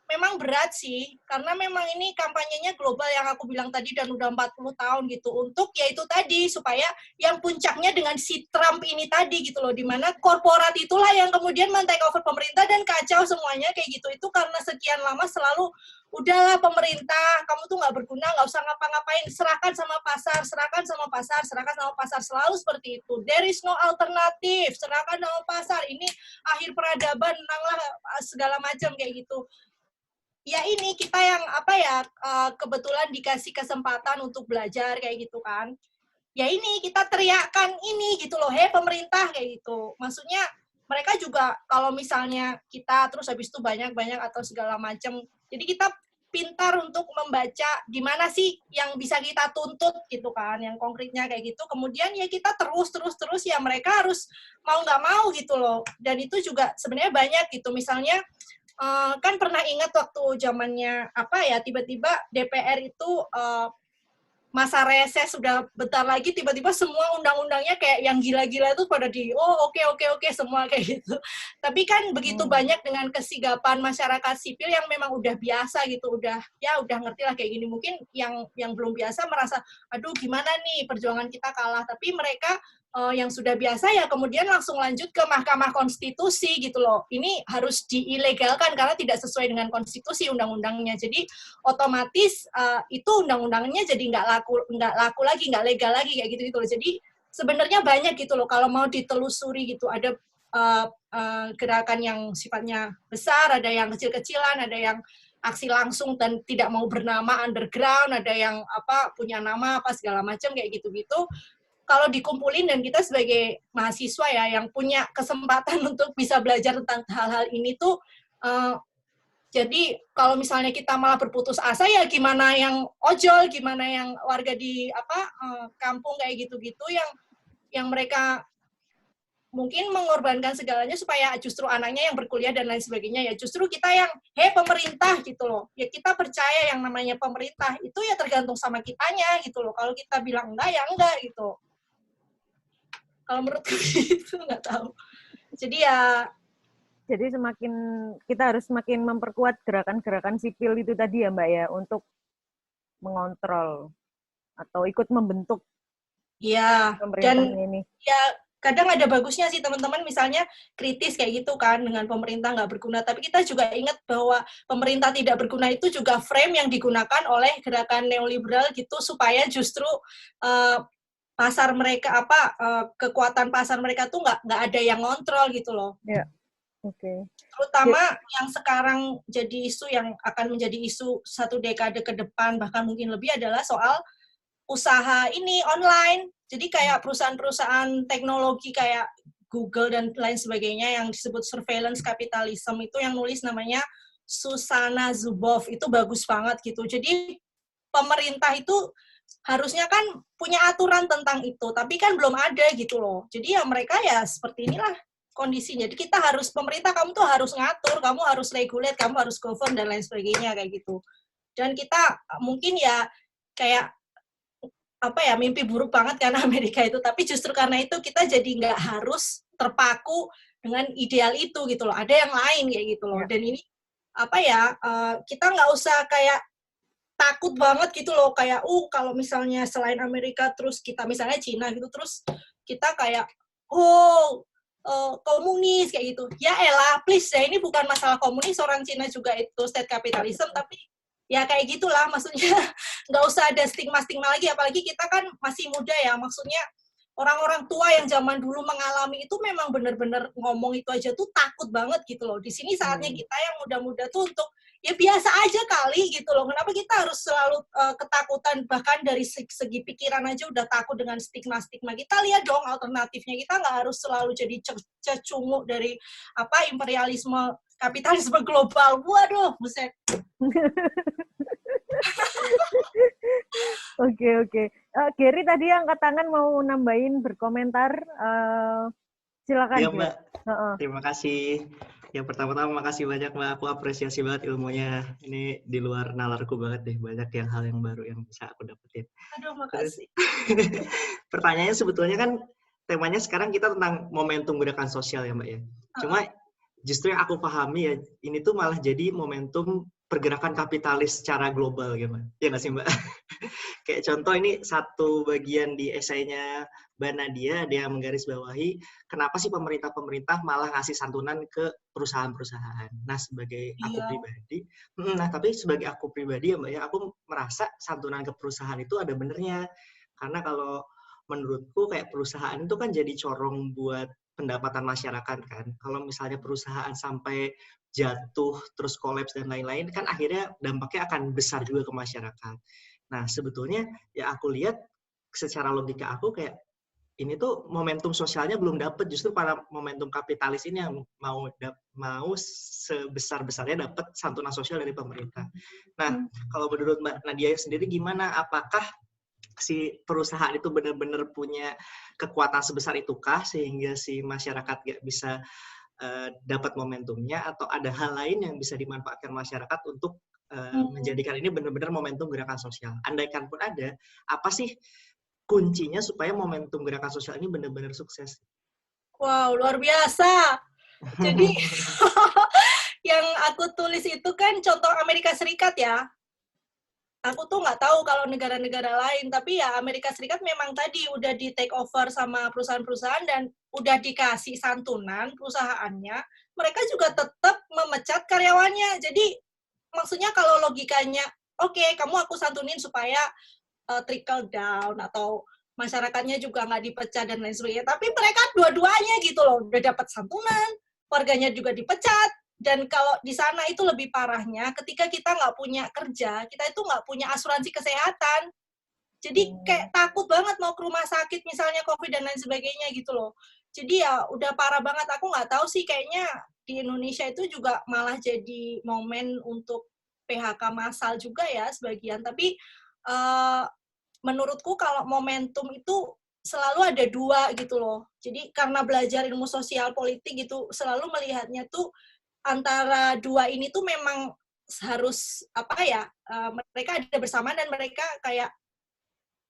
memang berat sih, karena memang ini kampanyenya global yang aku bilang tadi dan udah 40 tahun gitu, untuk yaitu tadi, supaya yang puncaknya dengan si Trump ini tadi gitu loh, dimana korporat itulah yang kemudian men-take over pemerintah dan kacau semuanya kayak gitu. Itu karena sekian lama selalu udahlah pemerintah, kamu tuh nggak berguna, nggak usah ngapa-ngapain, serahkan sama pasar, selalu seperti itu. There is no alternative, serahkan sama pasar, ini akhir peradaban, menanglah segala macam kayak gitu. Ya ini kita yang kebetulan dikasih kesempatan untuk belajar kayak gitu kan. Ya ini kita teriakkan ini gitu loh, hey pemerintah kayak gitu. Maksudnya mereka juga kalau misalnya kita terus habis itu banyak atau segala macam. Jadi kita pintar untuk membaca di mana sih yang bisa kita tuntut gitu kan, yang konkretnya kayak gitu. Kemudian ya kita terus ya mereka harus mau nggak mau gitu loh. Dan itu juga sebenarnya banyak gitu. Misalnya kan pernah ingat waktu zamannya tiba-tiba DPR itu masa reses sudah bentar lagi, tiba-tiba semua undang-undangnya kayak yang gila-gila itu pada oke semua kayak gitu. Tapi kan begitu banyak dengan kesigapan masyarakat sipil yang memang udah biasa gitu, udah ngerti lah kayak gini. Mungkin yang belum biasa merasa aduh gimana nih perjuangan kita kalah, tapi mereka yang sudah biasa ya kemudian langsung lanjut ke Mahkamah Konstitusi gitu loh. Ini harus diilegalkan karena tidak sesuai dengan konstitusi undang-undangnya. Jadi otomatis itu undang-undangnya jadi nggak laku lagi, nggak legal lagi kayak gitu loh. Jadi sebenarnya banyak gitu loh kalau mau ditelusuri gitu. Ada gerakan yang sifatnya besar, ada yang kecil-kecilan, ada yang aksi langsung dan tidak mau bernama underground, ada yang punya nama apa segala macam kayak gitu-gitu. Kalau dikumpulin dan kita sebagai mahasiswa ya yang punya kesempatan untuk bisa belajar tentang hal-hal ini tuh, jadi kalau misalnya kita malah berputus asa ya gimana yang ojol, gimana yang warga di kampung kayak gitu-gitu yang mereka mungkin mengorbankan segalanya supaya justru anaknya yang berkuliah dan lain sebagainya, ya justru kita yang, pemerintah gitu loh, ya kita percaya yang namanya pemerintah, itu ya tergantung sama kitanya gitu loh, kalau kita bilang enggak, ya enggak gitu. Kalau menurutku itu nggak tahu. Jadi kita harus semakin memperkuat gerakan-gerakan sipil itu tadi ya Mbak ya, untuk mengontrol atau ikut membentuk pemerintahan ini. Ya, kadang ada bagusnya sih teman-teman, misalnya kritis kayak gitu kan dengan pemerintah nggak berguna, tapi kita juga ingat bahwa pemerintah tidak berguna itu juga frame yang digunakan oleh gerakan neoliberal gitu supaya justru pasar mereka kekuatan pasar mereka tuh nggak ada yang ngontrol gitu loh. Ya, oke. Terutama yang sekarang jadi isu yang akan menjadi isu 1 dekade ke depan bahkan mungkin lebih adalah soal usaha ini online. Jadi kayak perusahaan-perusahaan teknologi kayak Google dan lain sebagainya yang disebut surveillance capitalism itu yang nulis namanya Shoshana Zuboff, itu bagus banget gitu. Jadi pemerintah itu harusnya kan punya aturan tentang itu, tapi kan belum ada gitu loh. Jadi ya mereka ya seperti inilah kondisinya. Jadi kita harus, pemerintah kamu tuh harus ngatur, kamu harus regulate, kamu harus govern dan lain sebagainya kayak gitu. Dan kita mungkin ya kayak mimpi buruk banget karena Amerika itu, tapi justru karena itu kita jadi nggak harus terpaku dengan ideal itu gitu loh, ada yang lain kayak gitu loh. Dan ini kita nggak usah kayak takut banget gitu loh, kayak kalau misalnya selain Amerika terus kita misalnya Cina gitu, terus kita kayak komunis kayak gitu. Ya elah, please ya, ini bukan masalah komunis, orang Cina juga itu state capitalism, tapi ya kayak gitulah, maksudnya nggak usah ada stigma-stigma lagi, apalagi kita kan masih muda ya, maksudnya orang-orang tua yang zaman dulu mengalami itu memang benar-benar ngomong itu aja tuh takut banget gitu loh. Di sini saatnya kita yang muda-muda tuh untuk ya biasa aja kali gitu loh. Kenapa kita harus selalu ketakutan, bahkan dari segi pikiran aja udah takut dengan stigma-stigma. Kita lihat dong alternatifnya, kita nggak harus selalu jadi cecungu dari imperialisme kapitalisme global. Waduh, buset. Oke. Gary tadi angkat tangan mau nambahin berkomentar. Silakan. Iya Mbak. Terima kasih. Yang pertama-tama makasih banyak Mbak. Aku apresiasi banget ilmunya. Ini di luar nalarku banget deh. Banyak hal yang baru yang bisa aku dapetin. Aduh, makasih. Pertanyaannya sebetulnya kan temanya sekarang kita tentang momentum gerakan sosial ya Mbak ya. Cuma justru yang aku pahami ya, ini tuh malah jadi momentum pergerakan kapitalis secara global gitu. Ya nggak sih Mbak? Kayak contoh ini satu bagian di esainya Mbak Nadia, dia menggarisbawahi kenapa sih pemerintah malah ngasih santunan ke perusahaan-perusahaan. Nah, sebagai aku pribadi, tapi sebagai aku pribadi ya Mbak ya, aku merasa santunan ke perusahaan itu ada benernya. Karena kalau menurutku kayak perusahaan itu kan jadi corong buat pendapatan masyarakat kan. Kalau misalnya perusahaan sampai jatuh, terus kolaps dan lain-lain, kan akhirnya dampaknya akan besar juga ke masyarakat. Nah, sebetulnya ya aku lihat secara logika aku kayak ini tuh momentum sosialnya belum dapat, justru para momentum kapitalis ini yang mau sebesar-besarnya dapat santunan sosial dari pemerintah. Nah, kalau menurut Mbak Nadia sendiri gimana? Apakah si perusahaan itu benar-benar punya kekuatan sebesar itukah sehingga si masyarakat gak bisa dapat momentumnya, atau ada hal lain yang bisa dimanfaatkan masyarakat untuk menjadikan ini benar-benar momentum gerakan sosial? Andaikan pun ada, apa sih kuncinya supaya momentum gerakan sosial ini benar-benar sukses? Wow, luar biasa. Jadi yang aku tulis itu kan contoh Amerika Serikat ya. Aku tuh nggak tahu kalau negara-negara lain, tapi ya Amerika Serikat memang tadi udah di take over sama perusahaan-perusahaan dan udah dikasih santunan perusahaannya, mereka juga tetap memecat karyawannya. Jadi maksudnya kalau logikanya, oke, kamu aku santunin supaya trickle down atau masyarakatnya juga nggak dipecat dan lain sebagainya. Tapi mereka dua-duanya gitu loh, udah dapat santunan, warganya juga dipecat, Dan kalau di sana itu lebih parahnya, ketika kita nggak punya kerja, kita itu nggak punya asuransi kesehatan. Jadi kayak takut banget mau ke rumah sakit, misalnya COVID dan lain sebagainya gitu loh. Jadi ya udah parah banget. Aku nggak tahu sih, kayaknya di Indonesia itu juga malah jadi momen untuk PHK massal juga ya sebagian. Tapi menurutku kalau momentum itu selalu ada dua gitu loh. Jadi karena belajar ilmu sosial politik gitu, selalu melihatnya tuh antara dua ini tuh memang harus apa ya, mereka ada bersama dan mereka kayak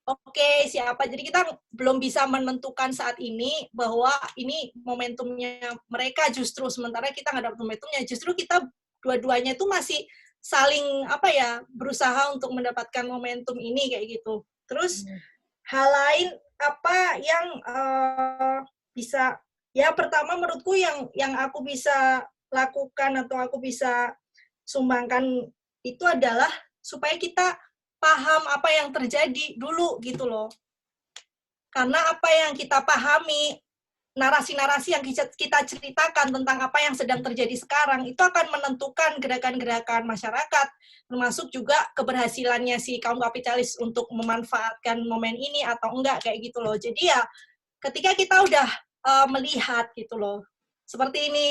oke, siapa. Jadi kita belum bisa menentukan saat ini bahwa ini momentumnya mereka justru, sementara kita nggak dapat momentumnya. Justru kita dua-duanya itu masih saling apa ya, berusaha untuk mendapatkan momentum ini kayak gitu. Terus hal lain apa yang bisa, ya pertama menurutku yang aku bisa lakukan atau aku bisa sumbangkan itu adalah supaya kita paham apa yang terjadi dulu gitu loh. Karena apa yang kita pahami, narasi-narasi yang kita ceritakan tentang apa yang sedang terjadi sekarang, itu akan menentukan gerakan-gerakan masyarakat, termasuk juga keberhasilannya si kaum kapitalis untuk memanfaatkan momen ini atau enggak, kayak gitu loh. Jadi ya, ketika kita udah melihat gitu loh, seperti ini,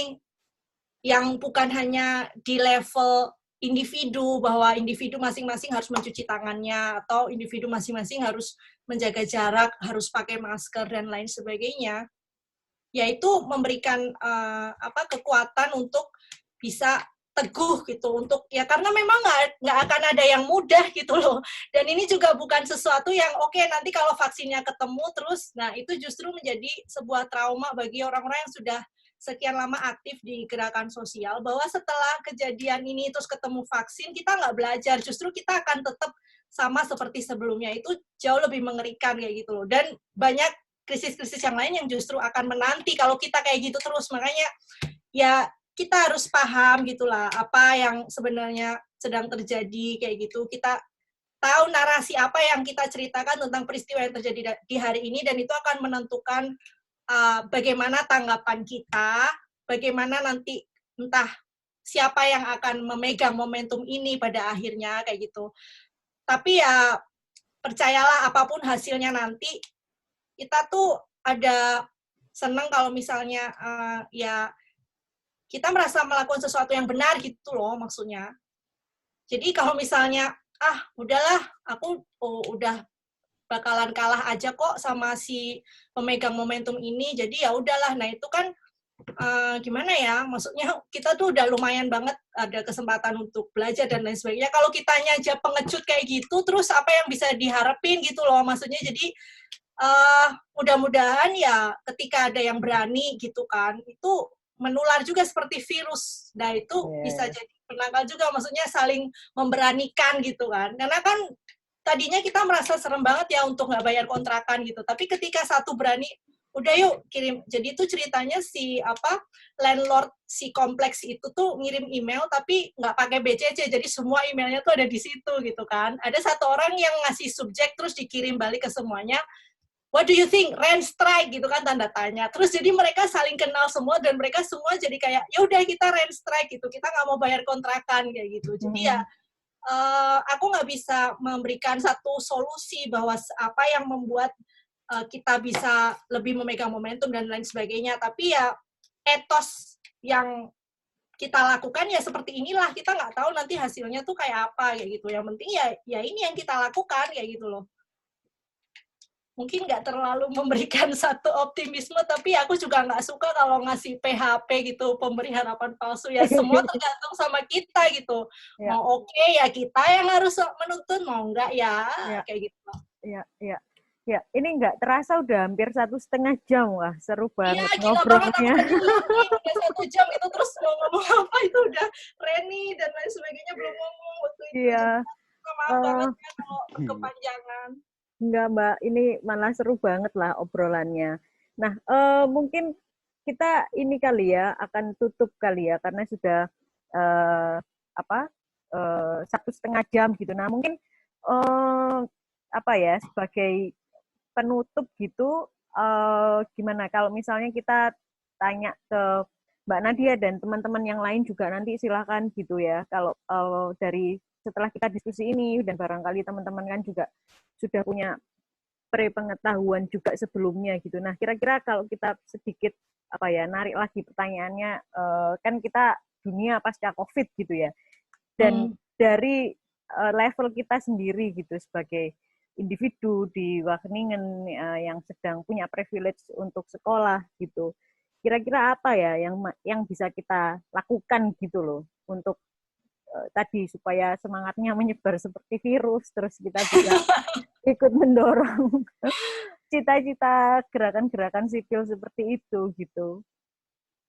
yang bukan hanya di level individu, bahwa individu masing-masing harus mencuci tangannya, atau individu masing-masing harus menjaga jarak, harus pakai masker, dan lain sebagainya, yaitu memberikan kekuatan untuk bisa teguh gitu, untuk ya karena memang nggak akan ada yang mudah gitu loh, dan ini juga bukan sesuatu yang oke, nanti kalau vaksinnya ketemu terus, nah itu justru menjadi sebuah trauma bagi orang-orang yang sudah sekian lama aktif di gerakan sosial, bahwa setelah kejadian ini terus ketemu vaksin, kita nggak belajar, justru kita akan tetap sama seperti sebelumnya. Itu jauh lebih mengerikan kayak gitu loh, dan banyak krisis-krisis yang lain yang justru akan menanti kalau kita kayak gitu terus. Makanya ya kita harus paham gitulah apa yang sebenarnya sedang terjadi kayak gitu. Kita tahu narasi apa yang kita ceritakan tentang peristiwa yang terjadi di hari ini, dan itu akan menentukan bagaimana tanggapan kita, bagaimana nanti entah siapa yang akan memegang momentum ini pada akhirnya kayak gitu. Tapi ya percayalah apapun hasilnya nanti, kita tuh ada senang kalau misalnya ya kita merasa melakukan sesuatu yang benar gitu loh maksudnya. Jadi kalau misalnya udahlah aku udah bakalan kalah aja kok sama si pemegang momentum ini, jadi ya udahlah. Nah itu kan gimana ya, maksudnya kita tuh udah lumayan banget ada kesempatan untuk belajar dan lain sebagainya. Kalau kitanya aja pengecut kayak gitu, terus apa yang bisa diharapin gitu loh maksudnya. Jadi mudah-mudahan ya ketika ada yang berani gitu kan, itu menular juga seperti virus. Nah itu bisa jadi penangkal juga, maksudnya saling memberanikan gitu kan. Karena kan tadinya kita merasa serem banget ya untuk nggak bayar kontrakan gitu, tapi ketika satu berani, udah yuk kirim. Jadi itu ceritanya si landlord si kompleks itu tuh ngirim email tapi nggak pakai BCC, jadi semua emailnya tuh ada di situ gitu kan. Ada satu orang yang ngasih subjek terus dikirim balik ke semuanya, what do you think, rent strike gitu kan, tanda tanya. Terus jadi mereka saling kenal semua dan mereka semua jadi kayak ya udah kita rent strike gitu, kita nggak mau bayar kontrakan kayak gitu. Jadi ya aku nggak bisa memberikan satu solusi bahwa apa yang membuat kita bisa lebih memegang momentum dan lain sebagainya. Tapi ya etos yang kita lakukan ya seperti inilah. Kita nggak tahu nanti hasilnya tuh kayak apa kayak gitu. Yang penting ya ini yang kita lakukan kayak gitu loh. Mungkin nggak terlalu memberikan satu optimisme, tapi aku juga nggak suka kalau ngasih PHP gitu, pemberi harapan palsu. Ya semua tergantung sama kita gitu. Ya. Mau oke, ya kita yang harus menuntun, mau enggak ya, kayak gitu. Ya, ini nggak terasa udah hampir 1,5 jam. Wah, seru banget ngobrolnya. Iya, gila banget. Aku udah 1 jam itu, terus mau ngomong apa itu udah Reni dan lain sebagainya belum ngomong waktu itu. Iya. Maaf banget ya kalau kepanjangan. Enggak, Mbak. Ini malah seru banget lah obrolannya. Nah, mungkin kita ini kali ya, akan tutup kali ya, karena sudah 1,5 jam gitu. Nah, mungkin sebagai penutup gitu, gimana kalau misalnya kita tanya ke Mbak Nadia dan teman-teman yang lain juga nanti silakan gitu ya. Kalau dari setelah kita diskusi ini dan barangkali teman-teman kan juga sudah punya pre-pengetahuan juga sebelumnya gitu. Nah, kira-kira kalau kita sedikit narik lagi pertanyaannya, kan kita dunia pasca COVID gitu ya. Dan dari level kita sendiri gitu sebagai individu di Wageningen yang sedang punya privilege untuk sekolah gitu. Kira-kira apa ya yang bisa kita lakukan gitu loh untuk tadi supaya semangatnya menyebar seperti virus, terus kita bisa ikut mendorong cita-cita gerakan-gerakan sipil seperti itu gitu.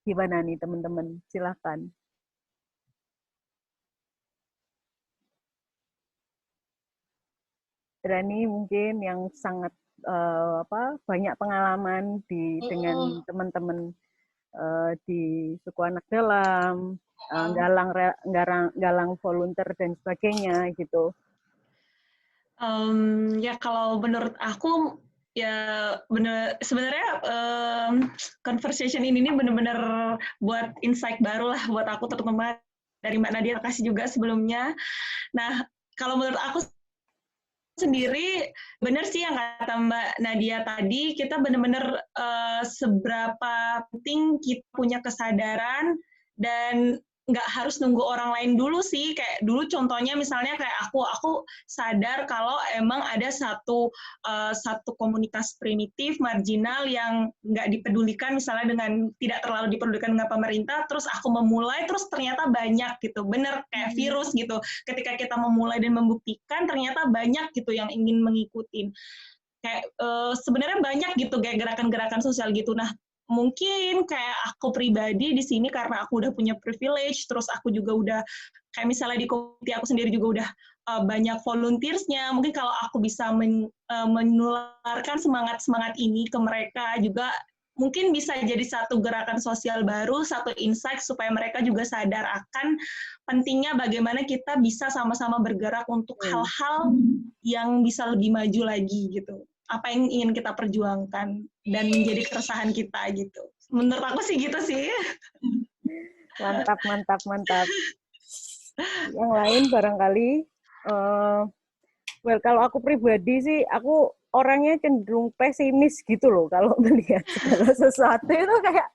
Gimana nih teman-teman? Silakan. Rani mungkin yang sangat banyak pengalaman dengan teman-teman di suku anak dalam, galang volunteer dan sebagainya gitu. Ya kalau menurut aku ya bener sebenarnya conversation ini benar-benar buat insight baru lah buat aku, terutama dari Mbak Nadia. Terima kasih juga sebelumnya. Nah, kalau menurut aku sendiri benar sih yang kata Mbak Nadia tadi, kita benar-benar seberapa penting kita punya kesadaran dan nggak harus nunggu orang lain dulu sih. Kayak dulu contohnya misalnya kayak aku sadar kalau emang ada satu komunitas primitif marginal yang nggak dipedulikan misalnya dengan tidak terlalu dipedulikan dengan pemerintah, terus aku memulai terus ternyata banyak gitu, bener kayak virus gitu, ketika kita memulai dan membuktikan ternyata banyak gitu yang ingin mengikuti. Kayak sebenarnya banyak gitu kayak gerakan-gerakan sosial gitu. Nah, mungkin kayak aku pribadi di sini karena aku udah punya privilege, terus aku juga udah kayak misalnya di komite aku sendiri juga udah banyak volunteersnya. Mungkin kalau aku bisa menularkan semangat ini ke mereka juga, mungkin bisa jadi satu gerakan sosial baru, satu insight supaya mereka juga sadar akan pentingnya bagaimana kita bisa sama-sama bergerak untuk hal-hal yang bisa lebih maju lagi gitu. Apa yang ingin kita perjuangkan dan menjadi keresahan kita gitu. Menurut aku sih gitu sih. Mantap. Yang lain barangkali, kalau aku pribadi sih, aku orangnya cenderung pesimis gitu loh kalau melihat segala sesuatu itu kayak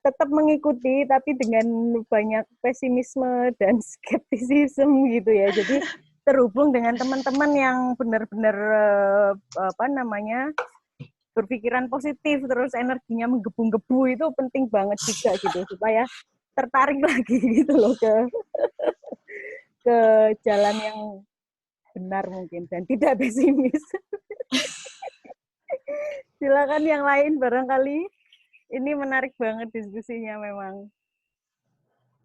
tetap mengikuti tapi dengan banyak pesimisme dan skeptisisme gitu ya. Jadi terhubung dengan teman-teman yang benar-benar berpikiran positif terus energinya menggebu-gebu itu penting banget juga gitu supaya tertarik lagi gitu loh ke jalan yang benar mungkin dan tidak pesimis. Silakan yang lain barangkali. Ini menarik banget diskusinya memang.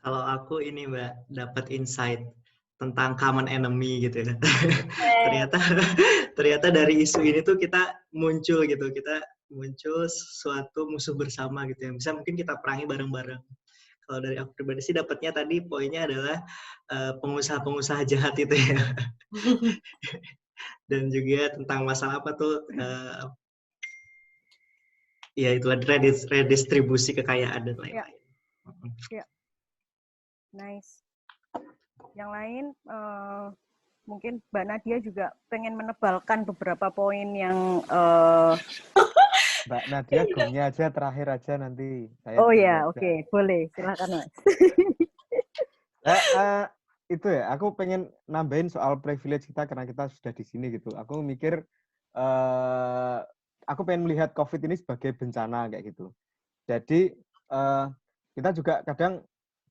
Kalau aku ini Mbak dapat insight tentang common enemy gitu ya. ternyata dari isu ini tuh kita muncul suatu musuh bersama gitu yang bisa mungkin kita perangi bareng-bareng. Kalau dari aku pribadi sih dapatnya tadi poinnya adalah pengusaha-pengusaha jahat itu ya. Dan juga tentang masalah apa tuh ya itu redistribusi kekayaan dan lain-lain. Ya. Nice. Yang lain mungkin Mbak Nadia juga pengen menebalkan beberapa poin yang Mbak Nadia gongnya aja terakhir aja nanti. Oh ya, oke. Boleh. Silakan Mas. Itu ya, aku pengen nambahin soal privilege kita karena kita sudah di sini gitu. Aku mikir aku pengen melihat COVID ini sebagai bencana kayak gitu. Jadi kita juga kadang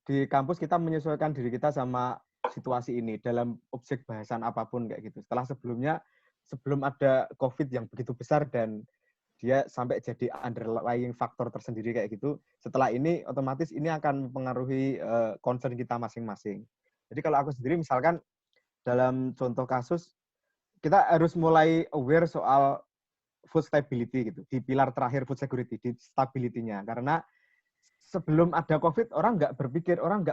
di kampus kita menyesuaikan diri kita sama situasi ini dalam objek bahasan apapun kayak gitu. Sebelum ada COVID yang begitu besar dan dia sampai jadi underlying faktor tersendiri kayak gitu, setelah ini otomatis ini akan mempengaruhi concern kita masing-masing. Jadi kalau aku sendiri misalkan dalam contoh kasus, kita harus mulai aware soal food stability gitu, di pilar terakhir food security, di stability-nya. Karena sebelum ada COVID, orang nggak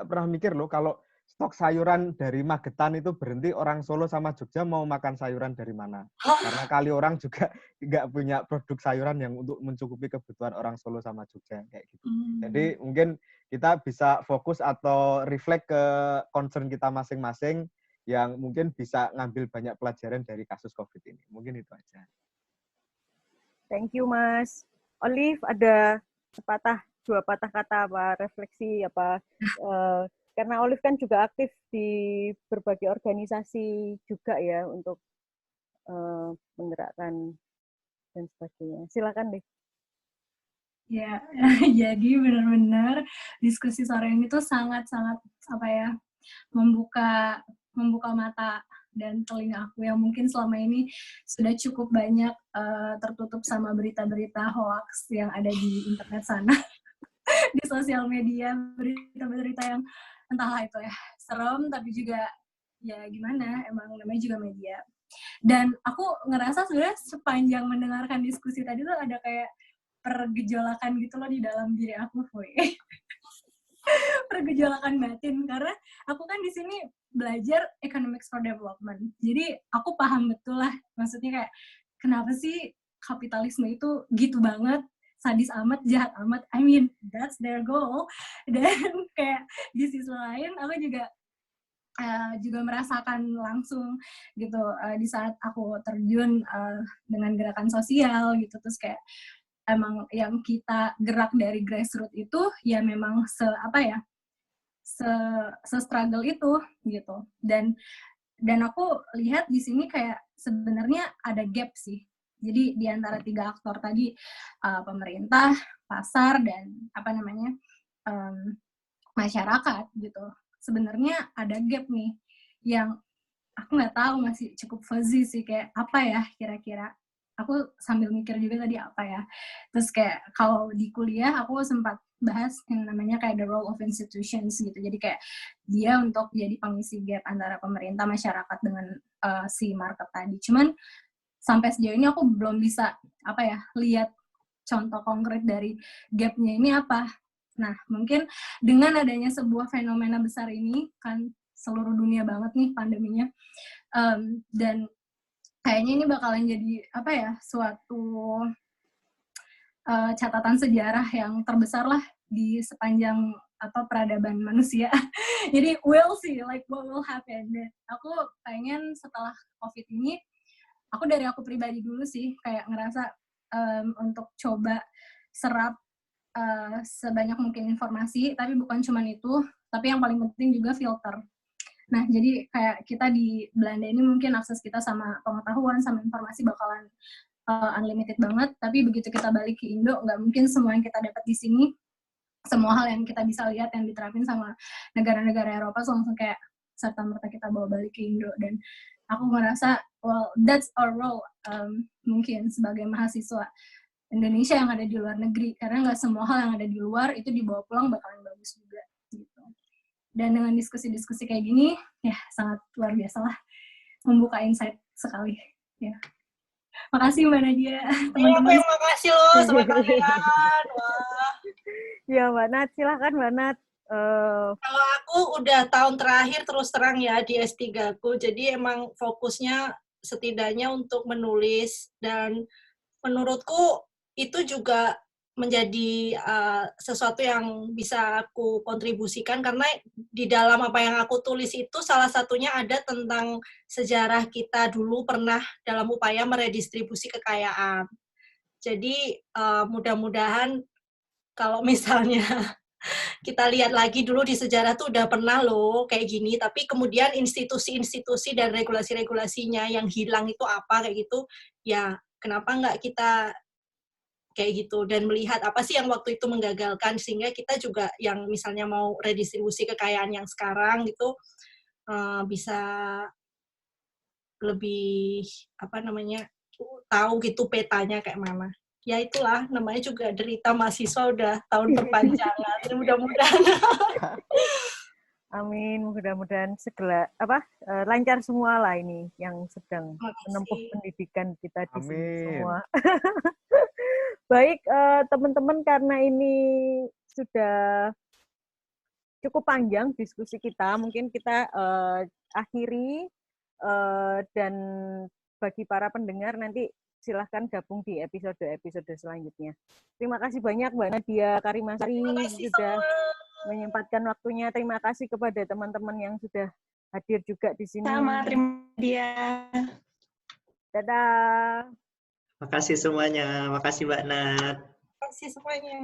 pernah mikir loh kalau stok sayuran dari Magetan itu berhenti, orang Solo sama Jogja mau makan sayuran dari mana? Karena kali orang juga nggak punya produk sayuran yang untuk mencukupi kebutuhan orang Solo sama Jogja kayak gitu. Jadi mungkin kita bisa fokus atau reflect ke concern kita masing-masing yang mungkin bisa ngambil banyak pelajaran dari kasus COVID ini. Mungkin itu aja. Thank you, Mas. Olive, ada dua patah kata apa, refleksi apa, karena Olive kan juga aktif di berbagai organisasi juga ya untuk menggerakkan dan sebagainya. Silakan deh. Ya, jadi benar-benar diskusi sore ini tuh sangat-sangat apa ya, membuka mata dan telinga aku yang mungkin selama ini sudah cukup banyak tertutup sama berita-berita hoax yang ada di internet sana, di sosial media, berita-berita yang entahlah itu ya serem, tapi juga ya gimana, emang namanya juga media. Dan aku ngerasa sebenarnya sepanjang mendengarkan diskusi tadi tuh ada kayak pergejolakan gitu loh di dalam diri aku, pergejolakan batin, karena aku kan di sini belajar economics for development. Jadi aku paham betul lah, maksudnya kayak kenapa sih kapitalisme itu gitu banget, sadis amat, jahat amat. I mean, that's their goal. Dan kayak di sisi lain aku juga merasakan langsung gitu di saat aku terjun dengan gerakan sosial gitu, terus kayak emang yang kita gerak dari grassroots itu ya memang se-struggle itu gitu. Dan aku lihat di sini kayak sebenarnya ada gap sih. Jadi di antara 3 aktor tadi, pemerintah, pasar, dan masyarakat gitu. Sebenarnya ada gap nih yang aku nggak tahu, masih cukup fuzzy sih, kayak apa ya kira-kira. Aku sambil mikir juga tadi apa ya. Terus kayak kalau di kuliah aku sempat bahas yang namanya kayak the role of institutions gitu. Jadi kayak dia untuk jadi pengisi gap antara pemerintah, masyarakat dengan si market tadi. Cuman sampai sejauh ini aku belum bisa lihat contoh konkret dari gapnya ini apa. Nah, mungkin dengan adanya sebuah fenomena besar ini, kan seluruh dunia banget nih pandeminya, dan kayaknya ini bakalan jadi suatu catatan sejarah yang terbesar lah di sepanjang peradaban manusia. Jadi we'll see like what will happen. Dan aku pengen setelah COVID ini, dari aku pribadi dulu sih kayak ngerasa untuk coba serap sebanyak mungkin informasi, tapi bukan cuma itu, tapi yang paling penting juga filter. Nah, jadi kayak kita di Belanda ini mungkin akses kita sama pengetahuan, sama informasi bakalan unlimited banget, tapi begitu kita balik ke Indo, nggak mungkin semua yang kita dapat di sini, semua hal yang kita bisa lihat yang diterapin sama negara-negara Eropa langsung kayak serta-merta kita bawa balik ke Indo. Dan aku merasa, well, that's our role mungkin sebagai mahasiswa Indonesia yang ada di luar negeri, karena nggak semua hal yang ada di luar itu dibawa pulang bakalan bagus juga gitu. Dan dengan diskusi-diskusi kayak gini, ya sangat luar biasa lah, membuka insight sekali. Ya, makasih Mbak Nadia, teman-teman. Iya, makasih loh sama kalian. Wah. Ya Mbak Nat, silakan Mbak Nat. Kalau aku udah tahun terakhir terus terang ya di S3 aku, jadi emang fokusnya setidaknya untuk menulis, dan menurutku itu juga menjadi sesuatu yang bisa aku kontribusikan, karena di dalam apa yang aku tulis itu salah satunya ada tentang sejarah kita dulu pernah dalam upaya meredistribusi kekayaan. Jadi mudah-mudahan kalau misalnya kita lihat lagi dulu di sejarah tuh udah pernah loh kayak gini, tapi kemudian institusi-institusi dan regulasi-regulasinya yang hilang itu apa kayak gitu, ya kenapa nggak kita kayak gitu, dan melihat apa sih yang waktu itu menggagalkan, sehingga kita juga yang misalnya mau redistribusi kekayaan yang sekarang gitu bisa lebih tahu gitu petanya kayak mana. Ya itulah, namanya juga derita mahasiswa udah tahun perpanjangan. Mudah-mudahan. Amin, mudah-mudahan segala lancar semua lah ini yang sedang menempuh pendidikan kita di sini semua. Baik, teman-teman, karena ini sudah cukup panjang diskusi kita. Mungkin kita akhiri dan bagi para pendengar nanti silahkan gabung di episode-episode selanjutnya. Terima kasih banyak Mbak Nadia Karimasari sudah menyempatkan waktunya. Terima kasih kepada teman-teman yang sudah hadir juga di sini. Sama, terima dia. Dadah. Makasih semuanya. Makasih Mbak Nat. Terima kasih semuanya.